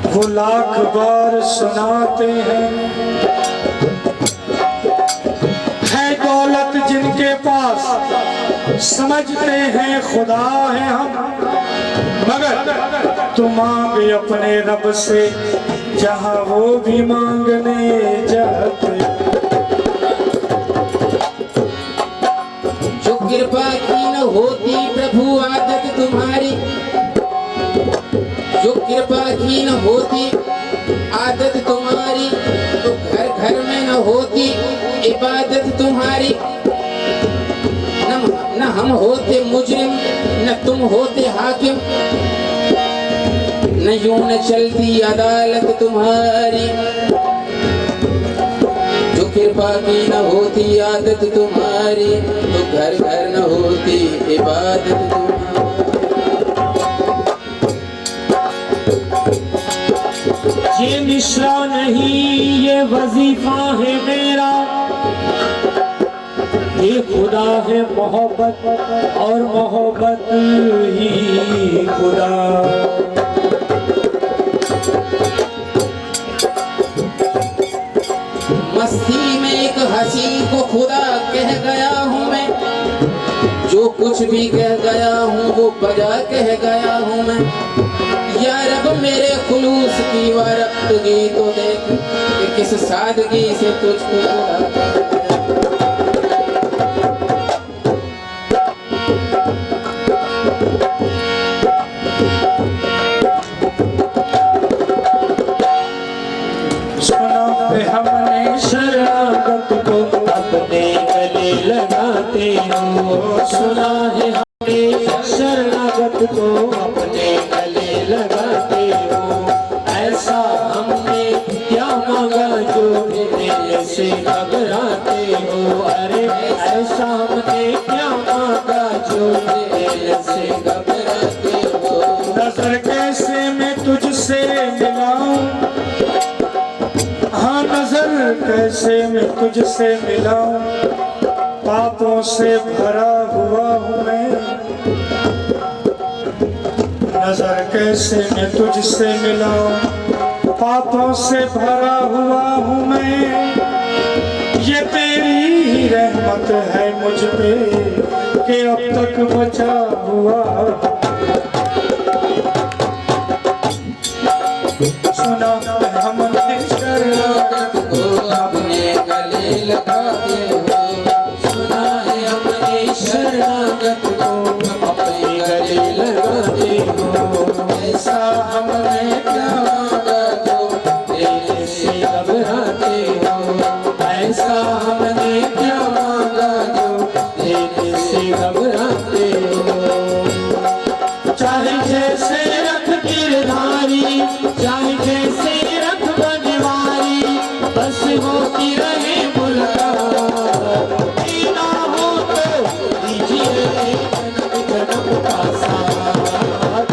S7: वो लाख बार सुनाते हैं। है दौलत जिनके पास समझते हैं खुदा है हम, मगर तू मांग अपने रब से जहां वो भी मांगने जाते।
S6: जो कृपा की न होती प्रभु आदत तुम्हारी, जो कृपा की न होती आदत तुम्हारी, तो घर घर में न होती इबादत तुम्हारी। न हम होते मुजरिम, न तुम होते हाकिम, न यूं न चलती अदालत तुम्हारी। जो कृपा की न होती आदत तुम्हारी, तो घर घर न होती इबादत तुम्हारी।
S1: ये मिश्रा नहीं ये वजीफा है मेरा, ये खुदा है मोहब्बत और मोहब्बत ही खुदा।
S6: मस्ती में एक हंसी को खुदा कह गया हूँ मैं, जो कुछ भी कह गया हूँ वो बजा कह गया हूँ मैं। या रब मेरे खुलूस की वारफ्तगी तो देख कि किस सादगी से तुझको बुलाता है।
S7: सुना पे हमने
S1: शरणागत को अपने गले लगाते हो, सुना है हमने शरणागत को अपने गले लगाते हो। ऐसा हमने क्या मांगा जो दिल से घबराते हो, अरे ऐसा हमने क्या मांगा जो दिल से घबराते हो।
S7: नजर कैसे मैं तुझसे से मैं तुझसे मिला हूँ, पापों से भरा हुआ हूँ मैं। नजर कैसे मैं तुझसे मिला हूँ, पापों से भरा हुआ हूँ मैं। ये तेरी ही रहमत है मुझ पे कि अब तक बचा हुआ। सुना हमने शरणागत
S6: को अपने गले लगाते हो, सुना है हमने शरणागत को अपने गले लगाते हो। ऐसा हमने क्या मांगा जो देने से घबराते हो, ऐसा हमने क्या मांगा जो देने से घबराते हो। चाहे जैसे रख गिरधारी, चाहे जैसे रख बनवारी, बस होती रहे मुलाकात। ना हो तो दीजिए जन्म जन्म का साथ,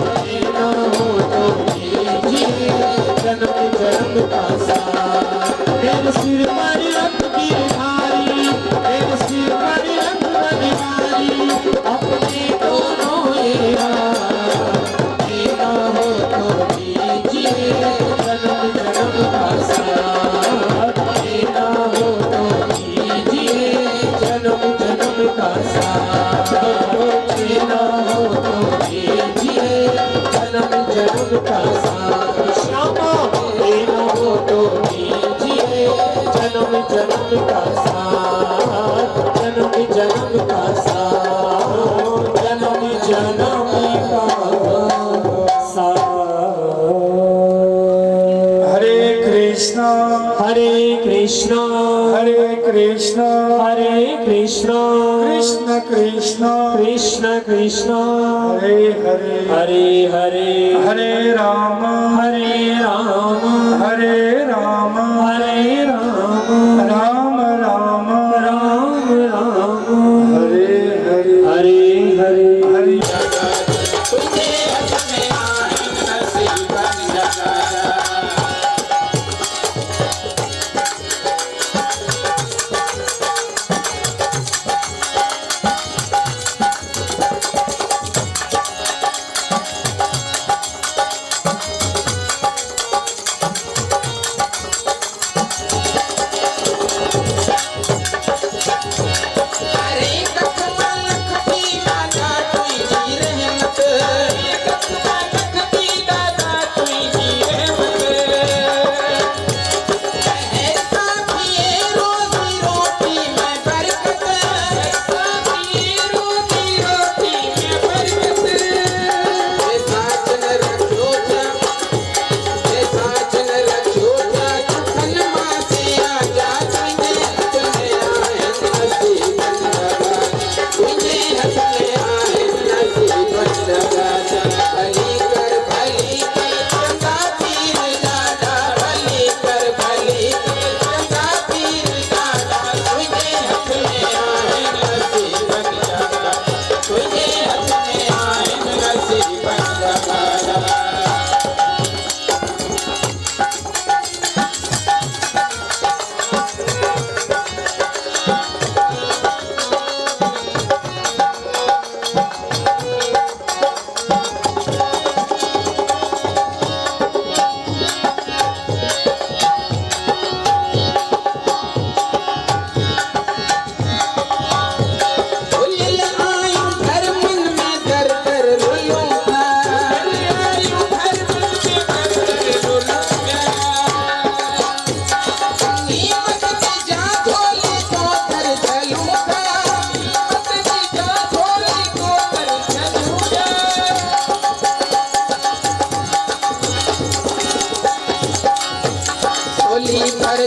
S6: ना हो तो दीजिए जन्म जन्म का साथ। तेरे सिर पर रख गिरधारी, तेरे सिर पर रख बनवारी, अपने दोनों ये ना हो तो दीजिए जन्म जन्म का साथ, ना हो तो दीजिए जन्म जन्म का साथ, ना हो तो दीजिए जन्म जन्म का साथ। श्यामा ना हो तो दीजिए जन्म जन्म का साथ, जन्म जन्म का साथ, जन्म जन्म का साथ।
S7: हरे कृष्णा
S6: हरे कृष्णा
S7: हरे कृष्णा
S6: हरे कृष्णा
S7: कृष्ण कृष्ण
S6: कृष्ण कृष्ण
S7: हरे हरे
S6: हरे हरे
S7: हरे राम
S6: हरे राम
S7: हरे राम
S6: हरे राम
S7: राम राम
S6: राम राम
S7: हरे हरे
S6: हरे हरे
S7: हरे।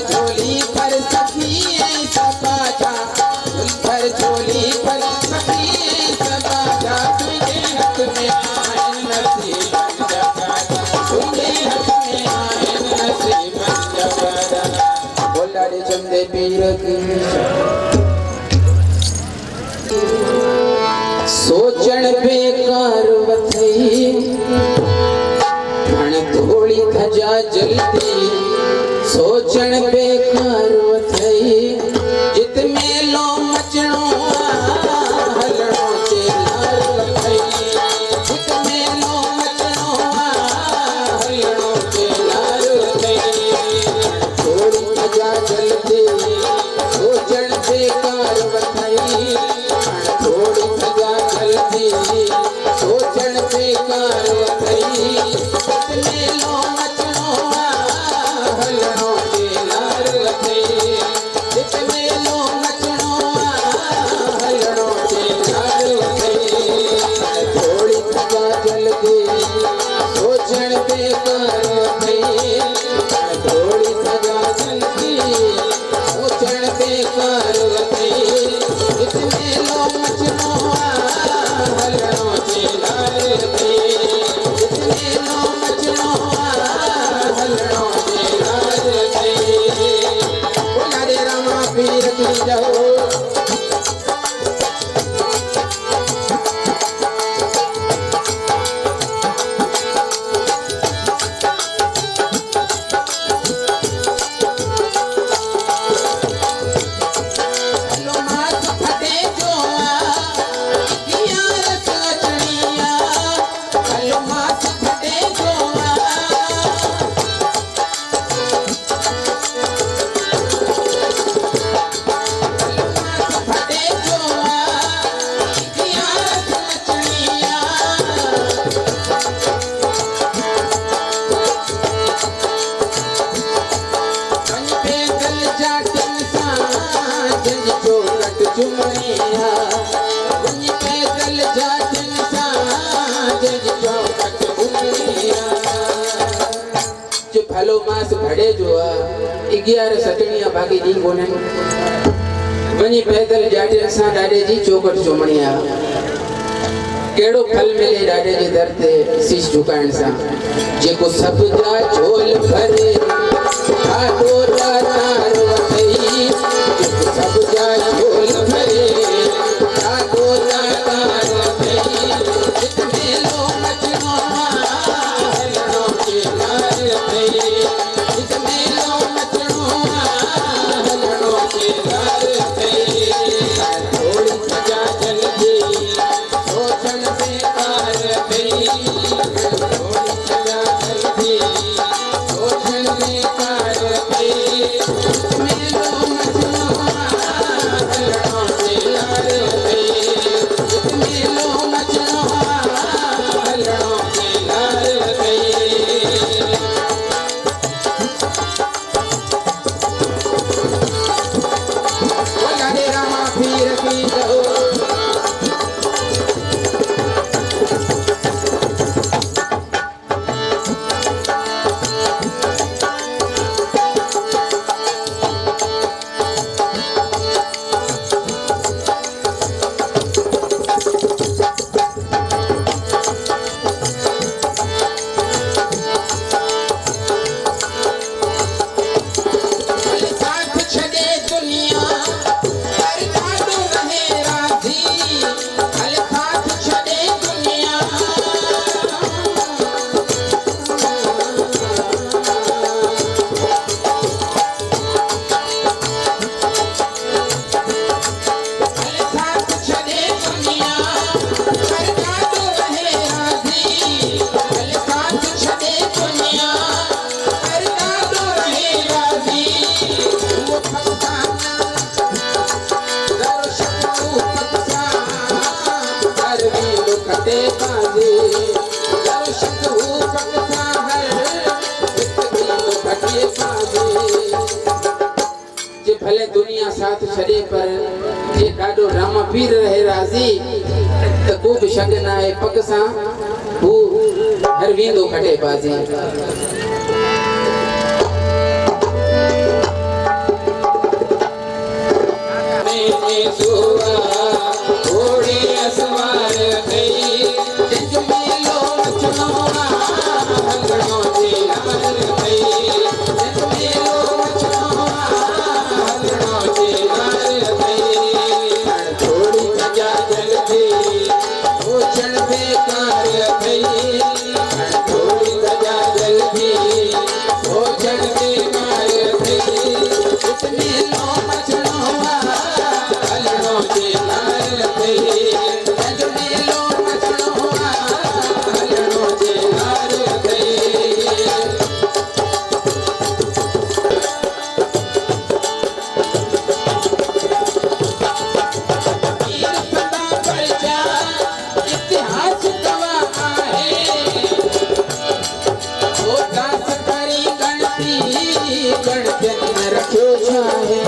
S6: झोली पर सखी ऐसा बाजा, झोली पर झोली पर सखी ऐसा बाजा, तुझे हाथ में आए नसीब जगा, तुझे हाथ में आए नसीब जगा। बोला रे चंदे पीर की सोचण बेकार वथई, धोली खजा जलती सोचण बेकार वथई, भलो मास भड़े जो आ 11 सतणिया बाकी दी कोने वनी पैदल जाटे असां ॾाॾे जी चौकट चुमणिया केड़ो फल मिले ॾाॾे जे दर ते शीश झुकाइण सां जेको सब जा झोल भरे ॾाढो रानार वठई जेको सब जा झोल भरे ॾाढो रानार वठई हित मेलो मचणो हलणो के नार वठई हित मेलो मचणो हलणो के नार वठई थोड़ी सजा जल्दी सोचण बेकार वठई थोड़ी सजा जल्दी सोचण बेकार वठई हित मेलो मचणो हलणो के नार वठई हित मेलो मचणो हलणो के नार वठई राधे रामा पीर की जय साथ छड़े दुनिया पर ॾाढो रहे राज़ी हल साथ छड़े दुनिया हल साथ छड़े दुनिया पर ॾाढो रहे राज़ी हल साथ छड़े दुनिया पर ॾाढो रहे राज़ी वो पक्का दर्शक वो पक्का हर वीर कटे बाजे दर्शक वो पक्का हर वीर कटे बाजे जे भले दुनिया साथ छड़े पर जे ॾाढो रामा पीर रहे राज़ी त को बि शक न आहे पक सां हू हर वींदो खटे बाजे मैंने सुआ थोड़ी असवार गई जिस मेलो मचनो हलणो जे नार गई जिस मेलो मचनो हलणो जे नार गई थोड़ी सजा जल्दी सोचण बेकार गई थोड़ी सजा जल्दी सोचण बेकार गई जिस मेलो मचनो हलणो जे नार गई जिस मेलो मचनो हलणो जे नार गई पीर सदा परिचा इतिहास गवाह आहे ओ दास करी गणती गणतन रखियो छाहे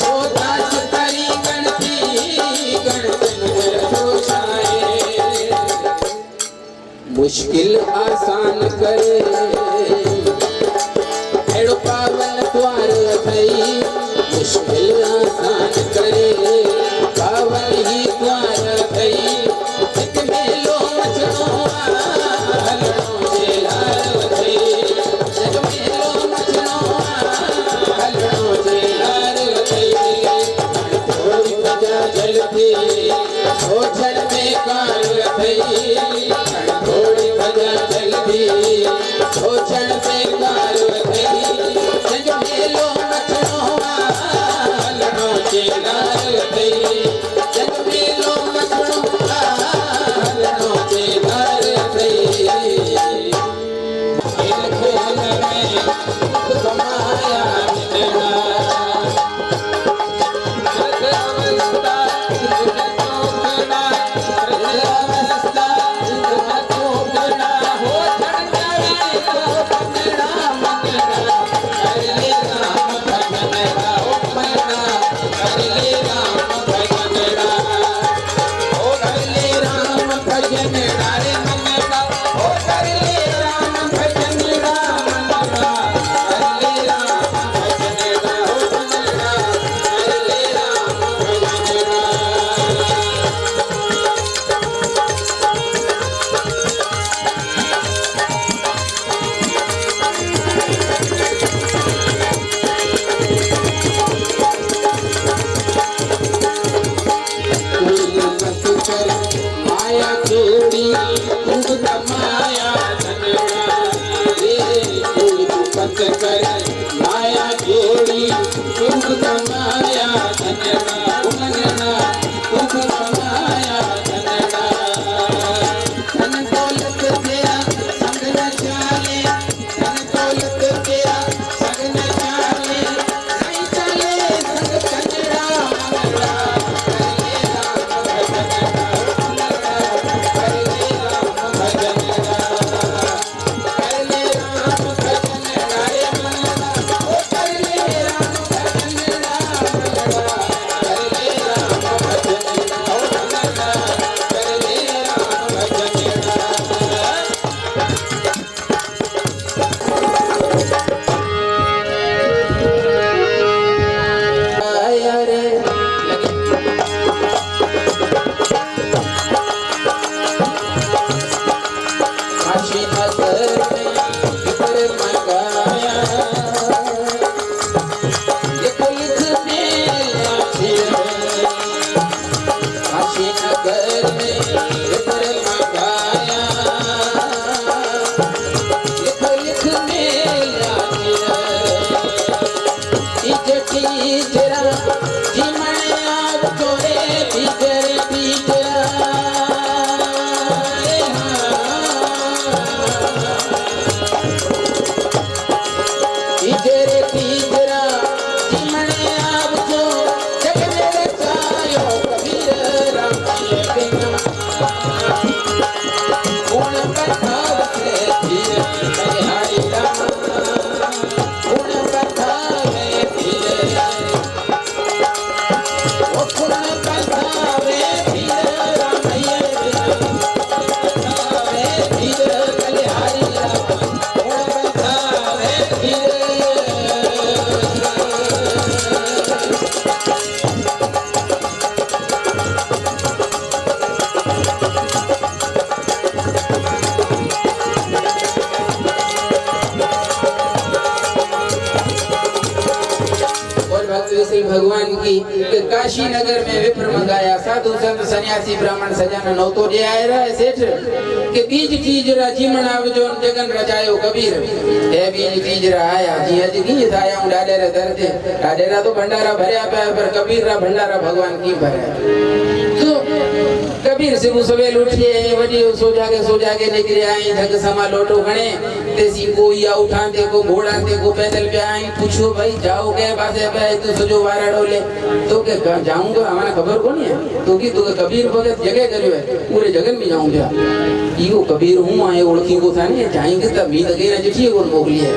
S6: ओ दास करी गणती गणतन रखियो छाहे मुश्किल आसान करे अहिड़ो पावन द्वार अथई मुश्किल आसान करे पावन ही द्वार अथई हिक मेलो मचणो हलणो जे नार अथई हिक मेलो मचणो हलणो जे नार अथई थोड़ी सजा जल्दी सोचण बेकार अथई थोड़ी सजा जल्दी सोचण बेकार अथई जंग मेलो मचणो हलणो जे नार अथई जंग मेलो मचणो हलणो जे नार अथई खेल खेल में कमाया मिलना रखा जोड़ी खूब कमाया धनड़ा रे कोई पत कर माया जोड़ी खूब कमाया धनड़ा मनना खूब कमाया धनड़ा धन दौलत तेरा संग न चाले धन दौलत तेरा संग न चाले नहीं चले संग कंजड़ा मनड़ा भगवान की कि काशी नगर में विप्र मंगाया साधु संत सन्यासी ब्राह्मण सजाना नौतो जे आए रहा सेठ के बीज तीज रा जीवन आवजो जगन रचायो कबीर हे बीज तीज रा आया जी अज की थाया हूं डाडे रे दर्दे डाडे रा तो भंडारा भरया पे पर कबीर रा भंडारा भगवान की भरया तो कबीर से सवेल उठिए वडी सो जाके निकले आई जग समा लोटो गणे देसी कोई या उठाते को घोड़ा ते को पैदल पे आई पूछो भाई जाओगे बासे पे तो सजो वारा डोले तो के जाऊंगा हमारा खबर कोनी है तो की तो कबीर भगत जगह करियो है पूरे जगन में जाऊंगा ईगो कबीर हूं आए ओळखी को था ने जाएंगे त मी तके ना चिट्ठी को मोकली है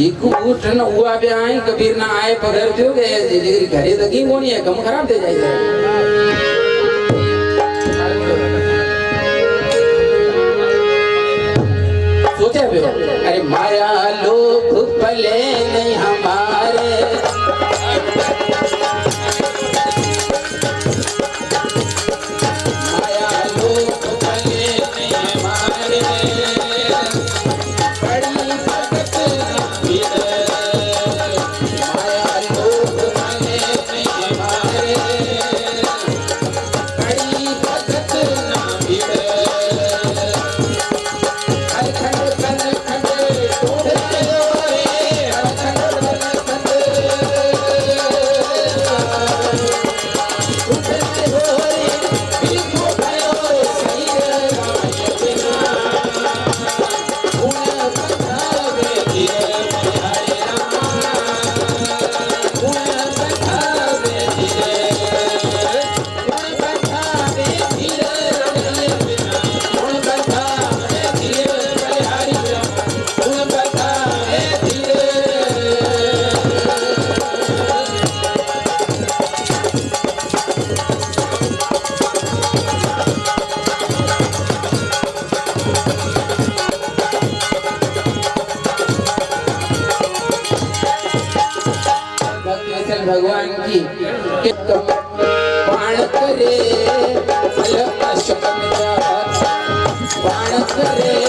S6: एक उठन हुआ पे आई कबीर ना आए पगर थियो के जगरी घरे तकी कोनी है कम खराब दे जाए सोचा भी अरे माया लोभ पले नहीं हमारे माया लोभ पले नहीं हमारे बड़ी भगत माया लोभ पले नहीं हमारे बड़ी भगत ना भगवान की बाण करे बाण करे बाण करे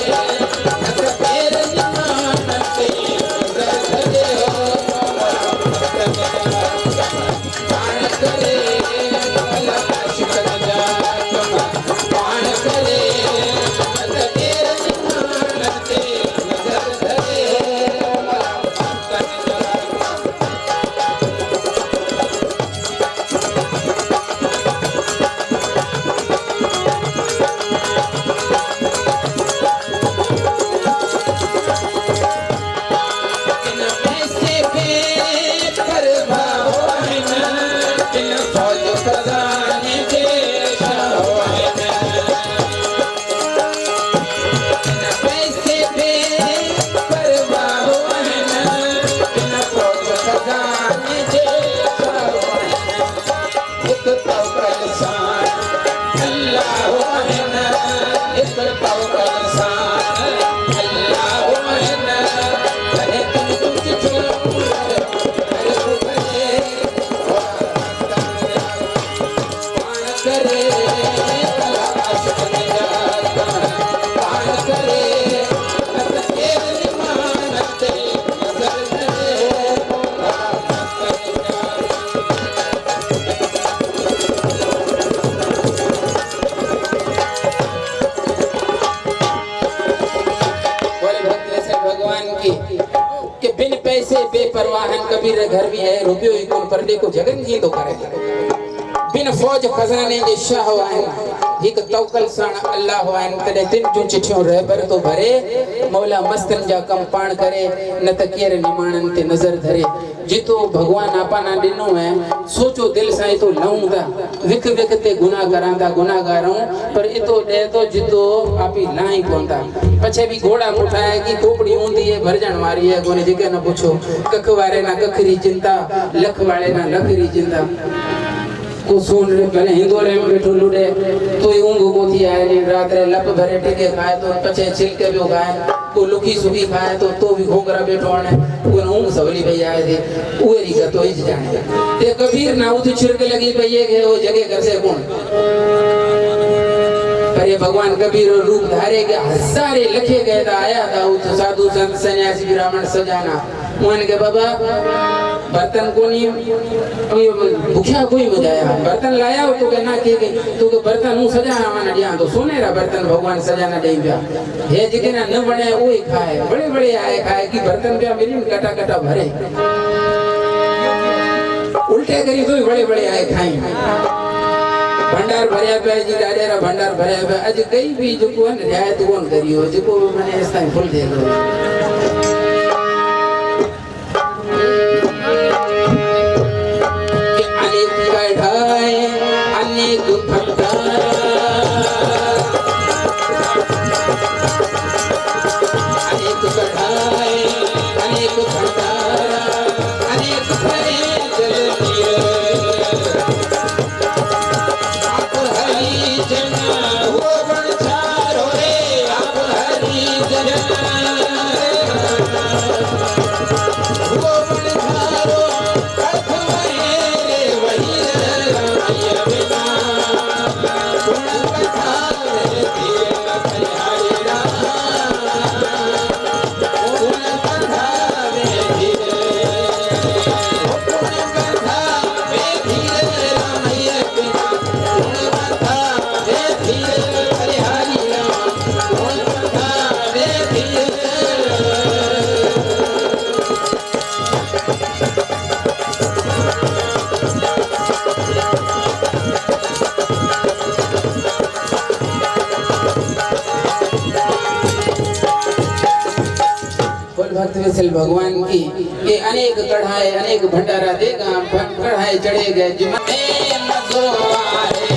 S6: अमीर घर भी है रुपयो ही कोन पर देखो जगन जी तो करे बिन फौज खजाने जे शाह आहिनि हिक तवकल साण अल्लाह आहिनि तॾहिं तिन जूं चिठियूं रहबर तो भरे मौला मस्तन जा कम पाण करे न त केर निमाणन ते नज़र धरे जितो भगवान आपना ॾिनो है सोचो दिल सां तो लऊं था विख विख ते गुनाह करां था गुनाहगारूं पर इतो दे तो जितो आपी लाही कोंदा पछे भी घोड़ा मुठाए की खोपड़ी ऊंदी है भरजण वारी है कोने जेके न पूछो कख वारे ना कखरी चिंता लख वाले ना लखरी चिंता को सोन रे पहले हिंदोरे में बैठो लुडे तो ऊंग को थी आए ने रात रे लब भरे टिके खाए तो पछे छिलके भी खाए को लुकी सुकी खाए तो भी घोगरा बैठो ने को ऊंग सवली भई आए थे उरी का तो ही जाने ते कबीर ना उठ छिड़के लगी भई है वो जगह घर से कौन पर ये भगवान कबीर रूप धारे के हजारे लखे गए था आया था उस साधु संत सन्यासी ब्राह्मण सजाना मान के बाबा बर्तन को नहीं भूखा कोई बजाया बर्तन लाया हो तो कहना के तो के बर्तन हूं सजाना वाना दिया तो सोने रा बर्तन भगवान सजाना दे दिया हे जेके ना न बने वो ही खाए बड़े बड़े आए खाए कि बर्तन पे मिली कटा कटा भरे उल्टे करी तो बड़े बड़े आए खाए भंडार भरया पे जी दाडेरा भंडार भरया पे आज कई भी जो को रियायत कोन करियो जो मैंने इस टाइम फुल दे दो अनेक भंडारा अनेक कढ़ाए अनेक भंडारा अनेक भरे जल आप हरि जन वो बनचारो रे आप हरि जन वो बनचारो भगवान की ये अनेक कढ़ाए अनेक भंडारा देगा कढ़ाए चढ़े गए जिसमें मज़ो आए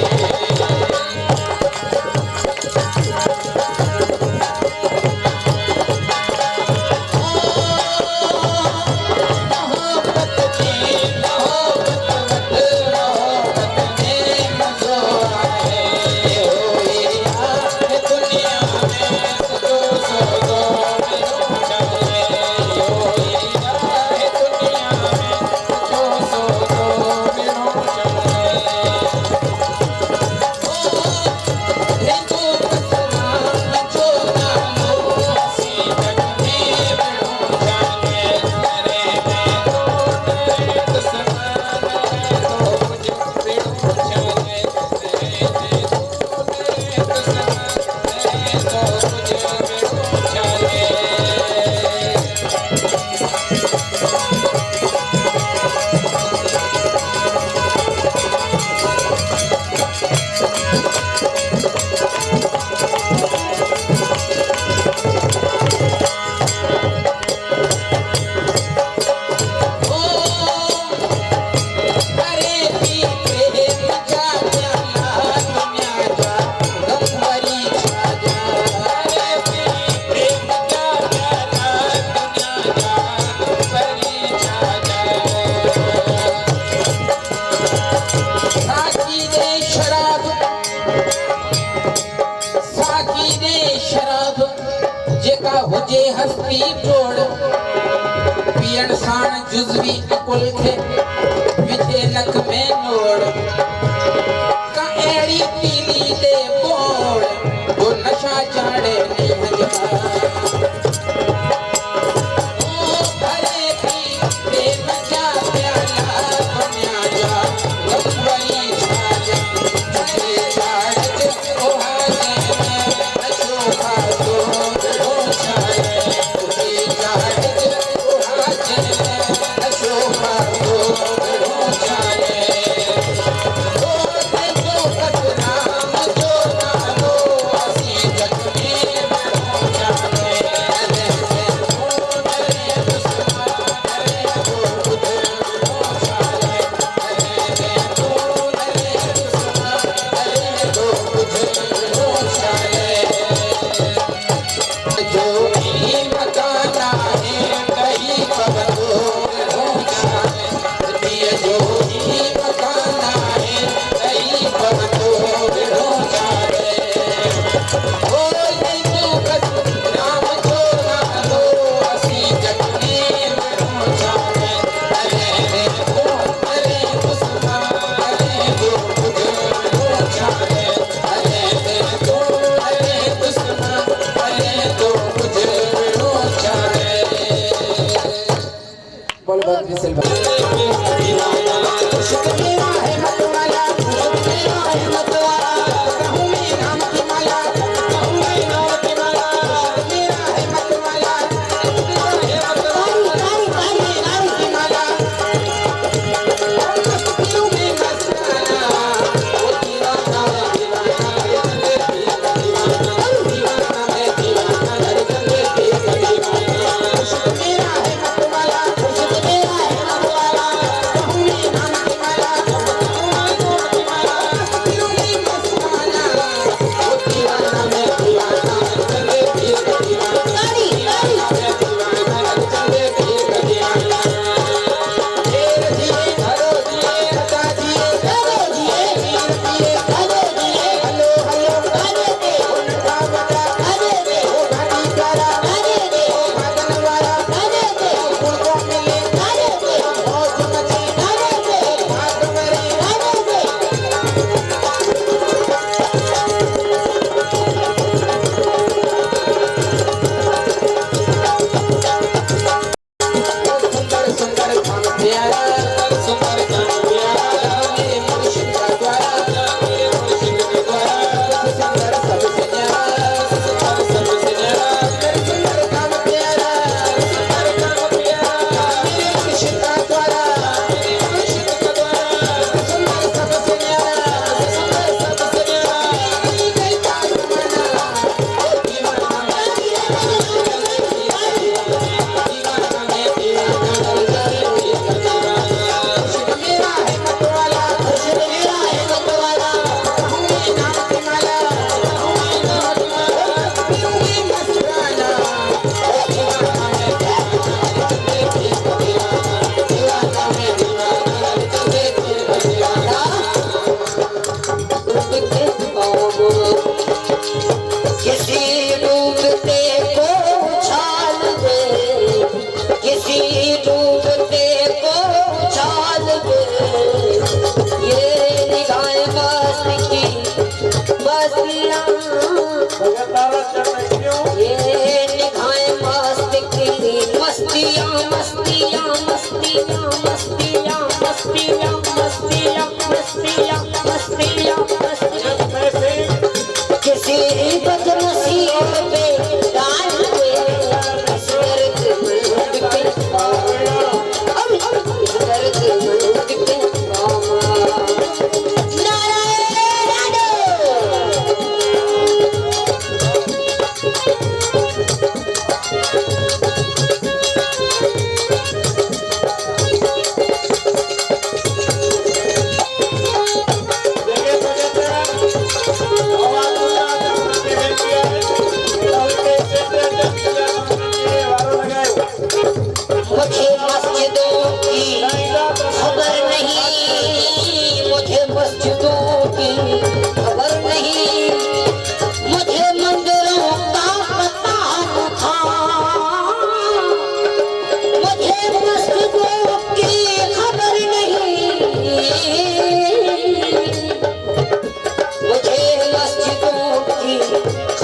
S6: हुजे हस्ती जोड़ पियण साण जुज़वी अकुल खे विझे नक में नोड़ का अहिड़ी पीली दे बोड़ जो नशा चाड़े नींद Oh,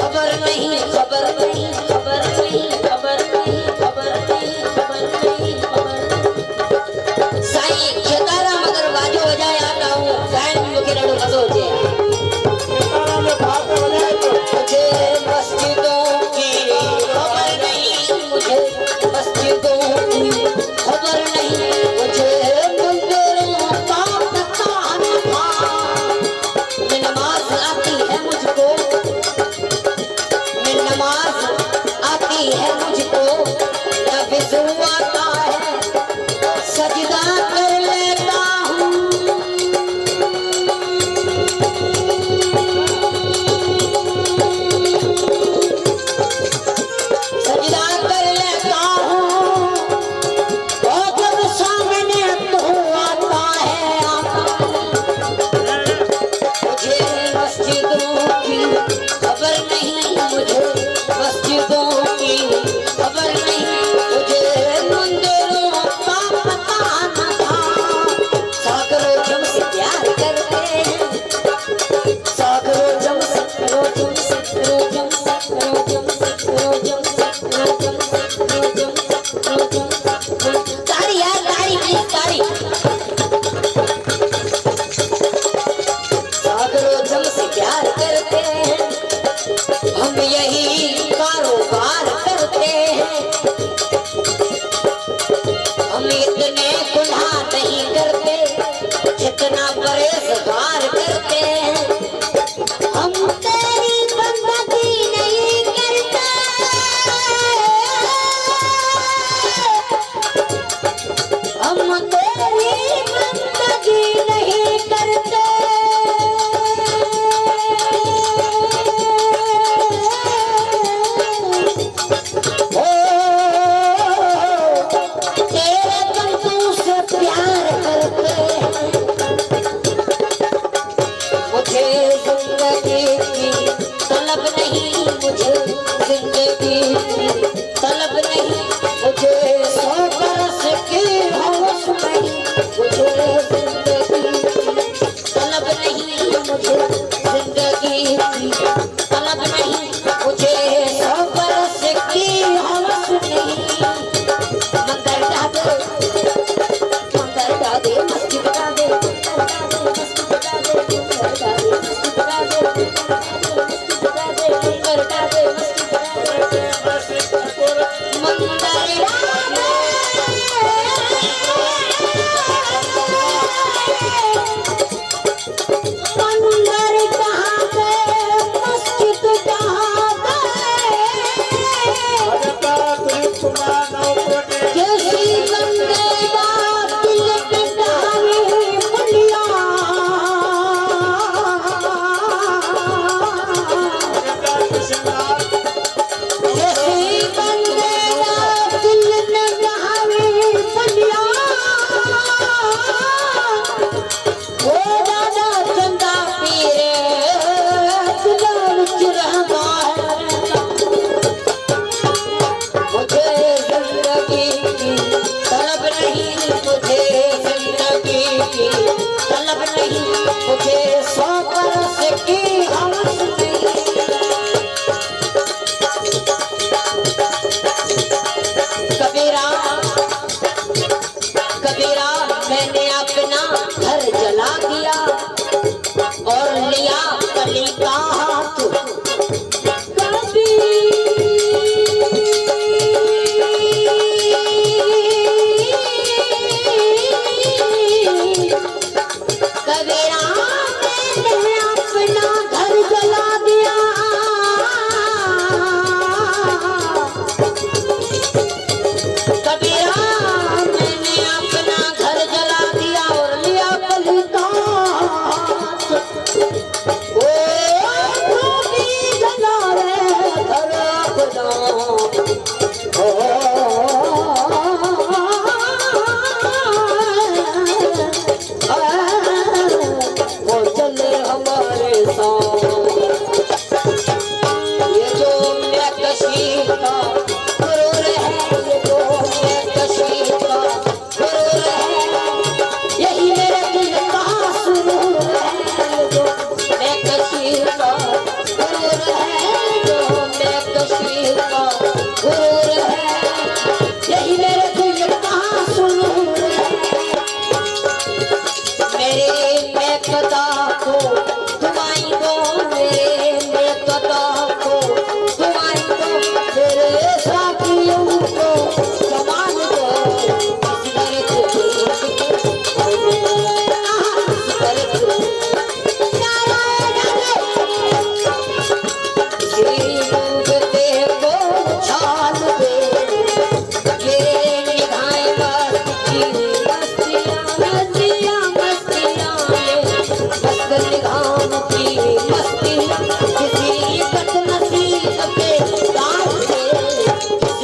S9: खबर नहीं, खबर नहीं, खबर नहीं, खबर नहीं, खबर नहीं, खबर नहीं। हम